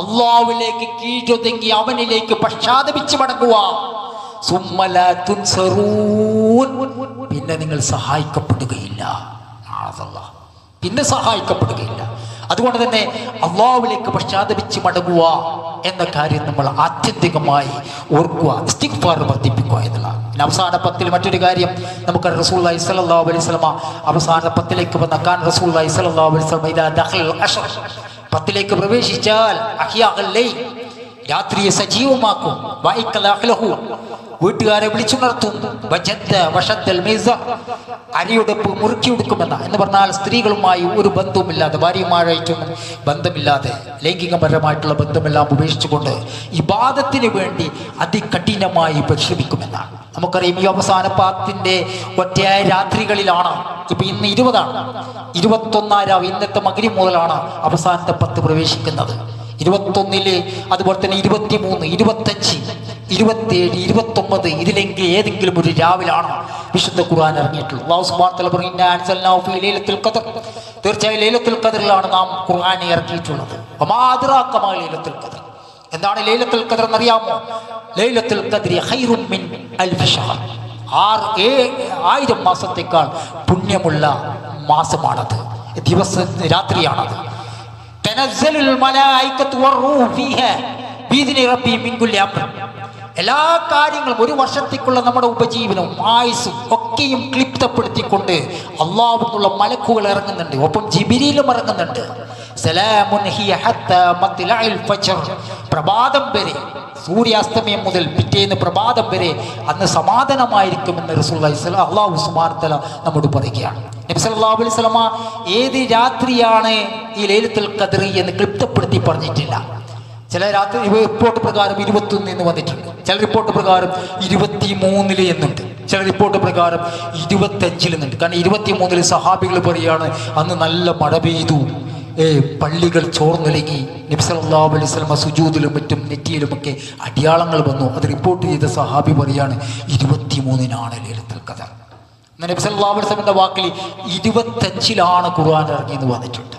അല്ലാഹുവിലേക്ക് കീഴൊതുങ്ങി അവനിലേക്ക് പശ്ചാത്തപിച്ച് മടങ്ങുക. സുമ്മ ലാ തുൻസറൂൻ, പിന്നെ നിങ്ങൾ സഹായിക്കപ്പെടുകയില്ല. പിന്നെ സഹായിക്കപ്പെടുകയില്ല. അതുകൊണ്ട് തന്നെ അള്ളാഹുവിലേക്ക് പശ്ചാത്തപിച്ച് മടങ്ങുക എന്ന കാര്യം നമ്മൾ ആത്യന്തികമായി ഓർക്കുക, ഇസ്തിഗ്ഫാർ വർദ്ധിപ്പിക്കുക എന്നുള്ളതാണ്. പിന്നെ അവസാന പത്തിൽ മറ്റൊരു കാര്യം നമുക്ക് റസൂലുള്ളാഹി സ്വല്ലല്ലാഹു അലൈഹി വസല്ലമ അവസാന പത്തിലേക്ക് വന്ന കാൻ റസൂലുള്ളാഹി സ്വല്ലല്ലാഹു അലൈഹി വസല്ലമ ഇദാ ദഖൽ അശ്ർ, പത്തിലേക്ക് പ്രവേശിച്ചാൽ അഹ്യാഅൽ ലൈൽ, രാത്രിയെ സജീവമാക്കും. വീട്ടുകാരെ വിളിച്ചുണർത്തും. അരിയുടുപ്പ് മുറുക്കിയെടുക്കുമെന്ന എന്ന് പറഞ്ഞാൽ സ്ത്രീകളുമായി ഒരു ബന്ധവുമില്ലാതെ, ഭാര്യയുമായിട്ടൊന്നും ബന്ധമില്ലാതെ, ലൈംഗികപരമായിട്ടുള്ള ബന്ധമെല്ലാം ഉപേക്ഷിച്ചുകൊണ്ട് ഇബാദത്തിന് വേണ്ടി അതികഠിനമായി പരിശ്രമിക്കുമെന്നാണ്. നമുക്കറിയാം, ഈ അവസാന പാത്തിൻ്റെ ഒറ്റയായ രാത്രികളിലാണ്. ഇപ്പൊ ഇന്ന് 20ആണ്, 21 രാവ്, ഇന്നത്തെ മഗ്‌രിബ് മുതലാണ് അവസാനത്തെ 10 പ്രവേശിക്കുന്നത്. 21, അതുപോലെ തന്നെ 23, 25, 27, 29 ഇതിലെങ്കിൽ ഏതെങ്കിലും ഒരു രാവിലാണ് വിശുദ്ധ ഖുർആൻ ഇറങ്ങിയിട്ടുള്ളത്. അല്ലാഹു സുബ്ഹാനഹു വ തആല പറഞ്ഞു, ഇന്നാ അൻസൽനാഹു ഫീ ലൈലത്തുൽ ഖദ്ർ, തീർച്ചയായും ലൈലത്തുൽ ഖദ്റിലാണ് നാം ഖുർആൻ ഇറക്കിയിട്ടുള്ളത്. വമാ അദ്റാക മാ ലൈലത്തുൽ ഖദ്ർ, എന്താണ് ലൈലത്തുൽ ഖദ്ർ എന്നറിയാമോ? ലൈലത്തുൽ ഖദ്രി ഖൈറും മിൻ അൽഫി ശഹർ, 1000 മാസത്തേക്കാൾ പുണ്യമുള്ള മാസമാണത്, രാത്രിയാണത്. തനസ്സലുൽ മലായികത്തു വറൂഹു ഫീഹാ ബിഇദ്നി റബ്ബിഹിം മിൻ കുല്ലി അംർ, എല്ലാ കാര്യങ്ങളും, ഒരു വർഷത്തേക്കുള്ള നമ്മുടെ ഉപജീവനവും ആയുസ്സും ഒക്കെയും ക്ലിപ്തപ്പെടുത്തിക്കൊണ്ട് അല്ലാഹുവിനുള്ള മലക്കുകൾ ഇറങ്ങുന്നുണ്ട്. ഒപ്പം ജിബ്രീലും ഇറങ്ങുന്നുണ്ട്. സലാമുൻ ഹിയ ഹത്താ മത്ലഇൽ ഫജ്ർ, പ്രഭാതം വരെ, സൂര്യാസ്തമയം മുതൽ പിറ്റേന്ന് പ്രഭാതം വരെ അന്ന് സമാധാനമായിരിക്കുമെന്ന് റസൂലുള്ളാഹി സ്വല്ലല്ലാഹു അല്ലാഹു സുബ്ഹാനഹു വ തആല നമ്മോട് പറയുകയാണ്. നബി സല്ലല്ലാഹു അലൈഹി വസല്ലമ ഏത് രാത്രിയാണ് ഈ ലൈലത്തുൽ ഖദ്ർ എന്ന് ക്ലിപ്തപ്പെടുത്തി പറഞ്ഞിട്ടില്ല. ചില രാത്രി റിപ്പോർട്ട് പ്രകാരം 21 എന്ന് വന്നിട്ടുണ്ട്, ചില റിപ്പോർട്ട് പ്രകാരം 23 എന്നുണ്ട്, ചില റിപ്പോർട്ട് പ്രകാരം 25 എന്നുണ്ട്. കാരണം 23 സഹാബികൾ പറയുകയാണ് അന്ന് നല്ല മഴ പെയ്തു, പള്ളികൾ ചോർന്നൊലിങ്ങി, നബി സല്ലല്ലാഹു അലൈഹി വസല്ലമ സുജൂദിലും മറ്റും നെറ്റിയിലുമൊക്കെ അടയാളങ്ങൾ വന്നു. അത് റിപ്പോർട്ട് ചെയ്ത സഹാബി പറയാണ് 23-നാണ് ലൈലത്തുൽ ഖദ്ർ. നബി സല്ലല്ലാഹു അലൈഹി വസല്ലമയുടെ വാക്കിൽ 25-ലാണ് ഖുർആൻ ഇറങ്ങിയെന്ന് പറഞ്ഞിട്ടുണ്ട്.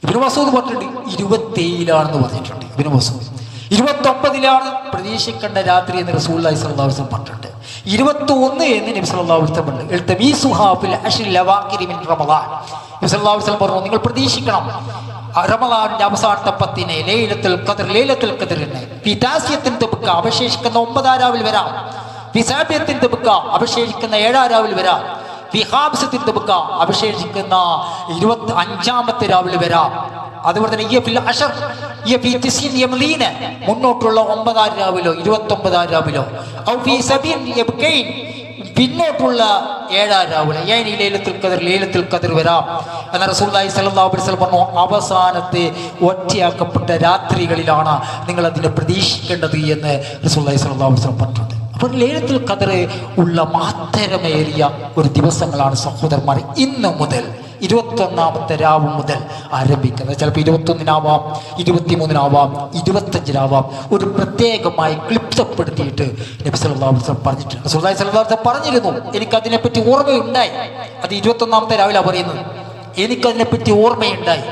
ഇബ്നു മസ്ഊദ് പറഞ്ഞിട്ടുണ്ട് 27-ലാണെന്ന് പറഞ്ഞിട്ടുണ്ട്. ഇബ്നു മസ്ഊദ് 29-ലാണ് പ്രതീക്ഷിക്കേണ്ട രാത്രി എന്ന് റസൂലുള്ളാഹി സ്വല്ലല്ലാഹു അലൈഹി വസല്ലം പറഞ്ഞിട്ടുണ്ട്. 21 എന്ന് നബി സല്ലല്ലാഹു അലൈഹി വസല്ലം പറഞ്ഞു. ഇൽതമീസുഹാ ഫിൽ അശ്റിൽ ലവാഖിരി മിൻ റമളാൻ, നബി സല്ലല്ലാഹു അലൈഹി വസല്ലം പറഞ്ഞു, നിങ്ങൾ പ്രതീക്ഷിക്കണം റമളാനിന്റെ അവസാനത്തെ 10-നെ ലൈലത്തുൽ ഖദ്ർ, ലൈലത്തുൽ ഖദ്റിനെ ഫിതാസിയത്തിൻ തബ്ക, അവശേഷിക്കുന്ന 9-ാം രാവിൽ വരാം. ഫിസാബിയത്തിൻ തബ്ക, അവശേഷിക്കുന്ന 7-ാം രാവിൽ വരാം. ഫിഹാബ്സത്തിൻ തബ്ക, അവശേഷിക്കുന്ന 25-ാമത്തെ രാവിൽ വരാം. അതുപോലെ തന്നെ മുന്നോട്ടുള്ള 9-ാം രാവിലോ 29-ാം രാവിലോ, പിന്നോട്ടുള്ള 7-ാം രാവിലെ ലൈലത്തുൽ ഖദ്ർ വരാം എന്ന റസൂലുള്ളാഹി സ്വല്ലല്ലാഹു അലൈഹി വസല്ലം പറഞ്ഞു. അവസാനത്തെ ഒറ്റയാക്കപ്പെട്ട രാത്രികളിലാണ് നിങ്ങൾ അതിനെ പ്രതീക്ഷിക്കേണ്ടത് എന്ന് റസൂലുള്ളാഹി സ്വല്ലല്ലാഹു അലൈഹി വസല്ലം പറഞ്ഞിട്ടുണ്ട്. അപ്പോൾ ലൈലത്തുൽ ഖദ്ർ ഉള്ള മഹത്തരമേറിയ ഒരു ദിവസങ്ങളാണ് സഹോദരന്മാർ ഇന്ന് മുതൽ 21-ാമത്തെ രാവ് മുതൽ ആരംഭിക്കുന്നത്. ചിലപ്പോൾ 21-നാവാം, 23-നാവാം, 25-നാവാം. ഒരു പ്രത്യേകമായി ക്ലിപ്തപ്പെടുത്തിയിട്ട് നബി സല്ലല്ലാഹു അലൈഹി വസല്ലം പറഞ്ഞിട്ടുണ്ട്. റസൂലുള്ളാഹി സ്വല്ലല്ലാഹു അലൈഹി വസല്ലം പറഞ്ഞിരുന്നു, എനിക്കതിനെപ്പറ്റി ഓർമ്മയുണ്ടായി. അത് 21-ാമത്തെ രാവിലാണ് പറയുന്നത്. എനിക്കതിനെപ്പറ്റി ഓർമ്മയുണ്ടായി.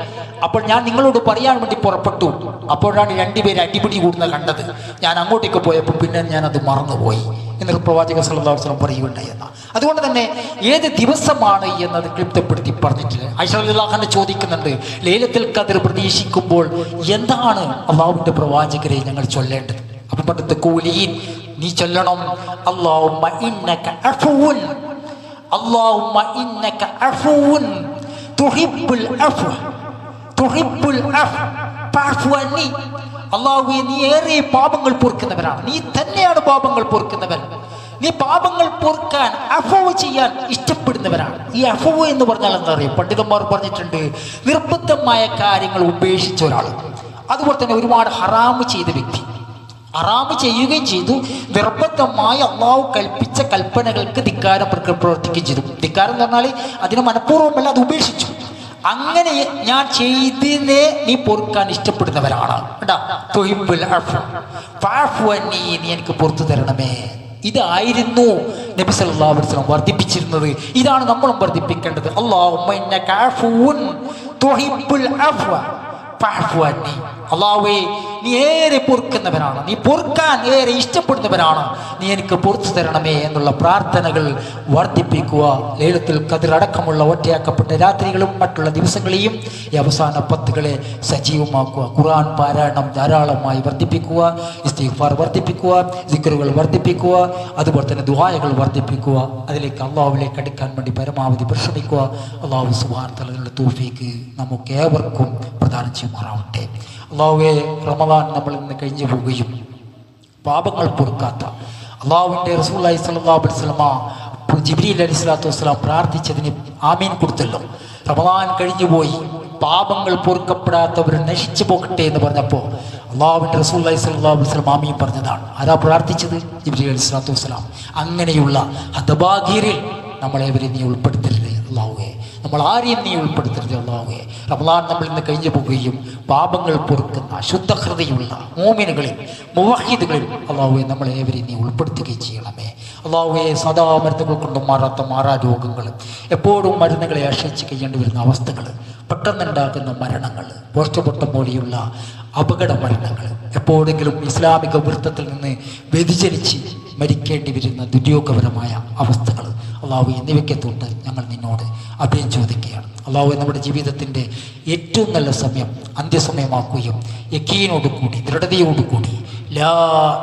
അപ്പോൾ ഞാൻ നിങ്ങളോട് പറയാൻ വേണ്ടി പുറപ്പെട്ടു. അപ്പോഴാണ് 2 പേര് അടിപിടി കൂടുന്ന കണ്ടത്. ഞാൻ അങ്ങോട്ടേക്ക് പോയപ്പോൾ പിന്നെ ഞാൻ അത് മറന്നുപോയി എന്ന് പ്രവാചകൻ സല്ലല്ലാഹു അലൈഹി വസല്ലം പറയുകയുണ്ടായി. അതുകൊണ്ട് തന്നെ ഏത് ദിവസമാണ് എന്നത് ക്ലിപ്തപ്പെടുത്തി പറഞ്ഞിട്ടില്ല. ആയിഷ റളിയല്ലാഹു അൻഹ ചോദിക്കുന്നുണ്ട്, ലൈലത്തുൽ ഖദ്ർ പ്രതീക്ഷിക്കുമ്പോൾ എന്താണ് അള്ളാഹുവിന്റെ പ്രവാചകരെ ഞങ്ങൾ ചൊല്ലേണ്ടത്? അപ്പം പറഞ്ഞത് ഖൂലീൻ, നീ ചൊല്ലണം അല്ലാഹുമ്മ ഇന്നക അഫ്വുൻ, അല്ലാഹുമ്മ ഇന്നക അഫ്വുൻ തുഹിബ്ബുൽ അഫ്വ, തുഹിബ്ബുൽ അഫ്വ ഫഅഫു അന്നി. അല്ലാഹുവേ, നീ ഏറെ പാപങ്ങൾ പൊറുക്കുന്നവനാണ്, നീ തന്നെയാണ് പാപങ്ങൾ പൊറുക്കുന്നവൻ, നീ പാപങ്ങൾ പൊറുക്കാൻ അഫ്വ് ചെയ്യാൻ ഇഷ്ടപ്പെടുന്നവരാണ്. ഈ അഫ്വ് എന്ന് പറഞ്ഞാൽ എന്താ പറയുക? പണ്ഡിതന്മാർ പറഞ്ഞിട്ടുണ്ട്, നിർബന്ധമായ കാര്യങ്ങൾ ഉപേക്ഷിച്ച ഒരാൾ, അതുപോലെ തന്നെ ഒരുപാട് ഹറാമ് ചെയ്ത വ്യക്തി, ഹറാമ് ചെയ്യുകയും ചെയ്തു, നിർബന്ധമായി അള്ളാഹു കൽപ്പിച്ച കൽപ്പനകൾക്ക് ധിക്കാരം പ്രവർത്തിക്കുകയും ചെയ്തു. ധിക്കാരം എന്ന് പറഞ്ഞാൽ അതിന് മനഃപൂർവ്വമല്ല, അത് ഉപേക്ഷിച്ചു. അങ്ങനെ ഞാൻ ചെയ്തതിനെ നീ പൊറുക്കാൻ ഇഷ്ടപ്പെടുന്നവരാണ്. നീ എനിക്ക് പുറത്തു തരണമേ. ഇതായിരുന്നു നബി സല്ലല്ലാഹു അലൈഹി വസല്ലം വർദ്ധിപ്പിച്ചിരുന്നത്. ഇതാണ് നമ്മളും വർദ്ധിപ്പിക്കേണ്ടത്. അല്ലാഹുമ്മ ഇന്നക അഫ്വുൻ തുഹിബ്ബുൽ അഫ്വ ഫഅഫു അന്നി. അല്ലാഹുവേ, നീ ഏറെ പൊറുക്കുന്നവനാണ്, നീ പൊറുക്കാൻ ഏറെ ഇഷ്ടപ്പെടുന്നവനാണ്, നീ എനിക്ക് പുറത്തു തരണമേ എന്നുള്ള പ്രാർത്ഥനകൾ വർദ്ധിപ്പിക്കുക. ലൈലത്തുൽ ഖദ്ർ അടക്കമുള്ള ഒറ്റയാക്കപ്പെട്ട രാത്രികളും മറ്റുള്ള ദിവസങ്ങളെയും ഈ അവസാന പത്തുകളെ സജീവമാക്കുക. ഖുർആൻ പാരായണം ധാരാളമായി വർദ്ധിപ്പിക്കുക, ഇസ്തിഗ്ഫാർ വർദ്ധിപ്പിക്കുക, ദിക്റുകൾ വർദ്ധിപ്പിക്കുക, അതുപോലെ തന്നെ ദുആകൾ വർദ്ധിപ്പിക്കുക. അതിലേക്ക് അള്ളാഹുവിലേക്ക് അടുക്കാൻ വേണ്ടി പരമാവധി പരിശ്രമിക്കുക. അള്ളാഹു സുബ്ഹാനഹു വ തആലയുടെ തൗഫീഖ് നമുക്ക് ഏവർക്കും പ്രദാനം ചെയ്യുമാറാവട്ടെ. അള്ളാഹുവേ, റമദാൻ നമ്മളിൽ നിന്ന് കഴിഞ്ഞു പോവുകയും പാപങ്ങൾ പൊറുക്കാത്ത അള്ളാഹുവിൻ്റെ റസൂലുള്ളാഹി സ്വല്ലല്ലാഹു അലൈഹി വസല്ലമ ജിബ്രീൽ അലൈഹി സ്വലാത്തു വസ്സലാം പ്രാർത്ഥിച്ചതിന് ആമീൻ കൊടുത്തല്ലോ. റമദാൻ കഴിഞ്ഞുപോയി, പാപങ്ങൾ പൊറുക്കപ്പെടാത്തവർ നശിച്ചു പോകട്ടെ എന്ന് പറഞ്ഞപ്പോൾ അള്ളാഹുവിൻ്റെ റസൂലുള്ളാഹി സ്വല്ലല്ലാഹു അലൈഹി വസല്ലം ആമീൻ പറഞ്ഞതാണ്. ആരാ പ്രാർത്ഥിച്ചത്? ജിബ്രീൽ അലൈഹി സ്വലാത്തു വസ്സലാം. അങ്ങനെയുള്ള ഹതഭാഗ്യരിൽ നമ്മളെവരെ നീ ഉൾപ്പെടുത്തരുത് അള്ളാഹുവേ, നമ്മൾ ആരെയും നീ ഉൾപ്പെടുത്തരുത് അള്ളാഹുവേ. റമദാൻ നമ്മൾ ഇന്ന് കഴിഞ്ഞു പോവുകയും പാപങ്ങൾ പൊറുക്കുന്ന ശുദ്ധഹൃദയുള്ള മോമിനുകളിൽ മുവഹിദുകളിൽ അള്ളാഹുവെ നമ്മളേവരെയും നീ ഉൾപ്പെടുത്തുകയും ചെയ്യണമേ. അള്ളാഹുവെ, സദാ മരുന്നുകൾ കൊണ്ട് മാറാത്ത മാറാരോഗങ്ങൾ, എപ്പോഴും മരുന്നുകളെ ആശ്രയിച്ച് കഴിയേണ്ടി വരുന്ന അവസ്ഥകൾ, പെട്ടെന്നുണ്ടാകുന്ന മരണങ്ങൾ, പോസ്റ്റ്മോർട്ടം പോലെയുള്ള അപകട മരണങ്ങൾ, എപ്പോഴെങ്കിലും ഇസ്ലാമിക വൃത്തത്തിൽ നിന്ന് വ്യതിചലിച്ച് മരിക്കേണ്ടി വരുന്ന ദുര്യോഗപരമായ അവസ്ഥകൾ, അള്ളാഹു എന്നിവയ്ക്ക് തൊട്ട് ഞങ്ങൾ നിന്നോട് അഭയം ചോദിക്കുകയാണ്. അള്ളാഹു നമ്മുടെ ജീവിതത്തിൻ്റെ ഏറ്റവും നല്ല സമയം അന്ത്യസമയമാക്കുകയും യക്കീനോടുകൂടി ദൃഢതയോടുകൂടി ലാ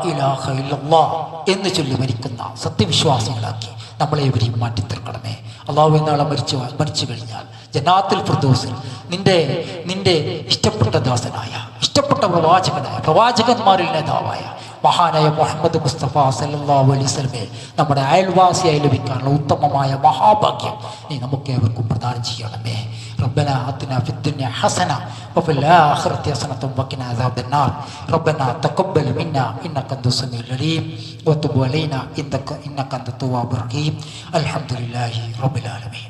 ഇലാഹ ഇല്ലല്ലാഹ് എന്ന് ചൊല്ലി മരിക്കുന്ന സത്യവിശ്വാസികളാക്കി നമ്മളെവരെയും മാറ്റിത്തീർക്കണമേ. അള്ളാഹു നാളെ മരിച്ചു കഴിഞ്ഞാൽ ജന്നാത്തുൽ ഫിർദൗസിൽ നിന്റെ ഇഷ്ടപ്പെട്ട ദാസനായ, ഇഷ്ടപ്പെട്ട പ്രവാചകനായ, പ്രവാചകന്മാരിൽ നേതാവായ മഹാനായ മുഹമ്മദ് മുസ്തഫ സല്ലല്ലാഹു അലൈഹി വസല്ലമയെ നമ്മുടെ അയൽവാസിയായി ലഭിക്കാനുള്ള ഉത്തമമായ മഹാഭാഗ്യം നീ നമുക്ക് ഏവർക്കും പ്രദാനം ചെയ്യണമേ. ربنا آتنا في الدنيا حسنة وفي الآخرة حسنة وقنا عذاب النار. ربنا تقبل منا إنك أنت السميع العليم وتب علينا إنك أنت التواب الرحيم. الحمد لله رب العالمين.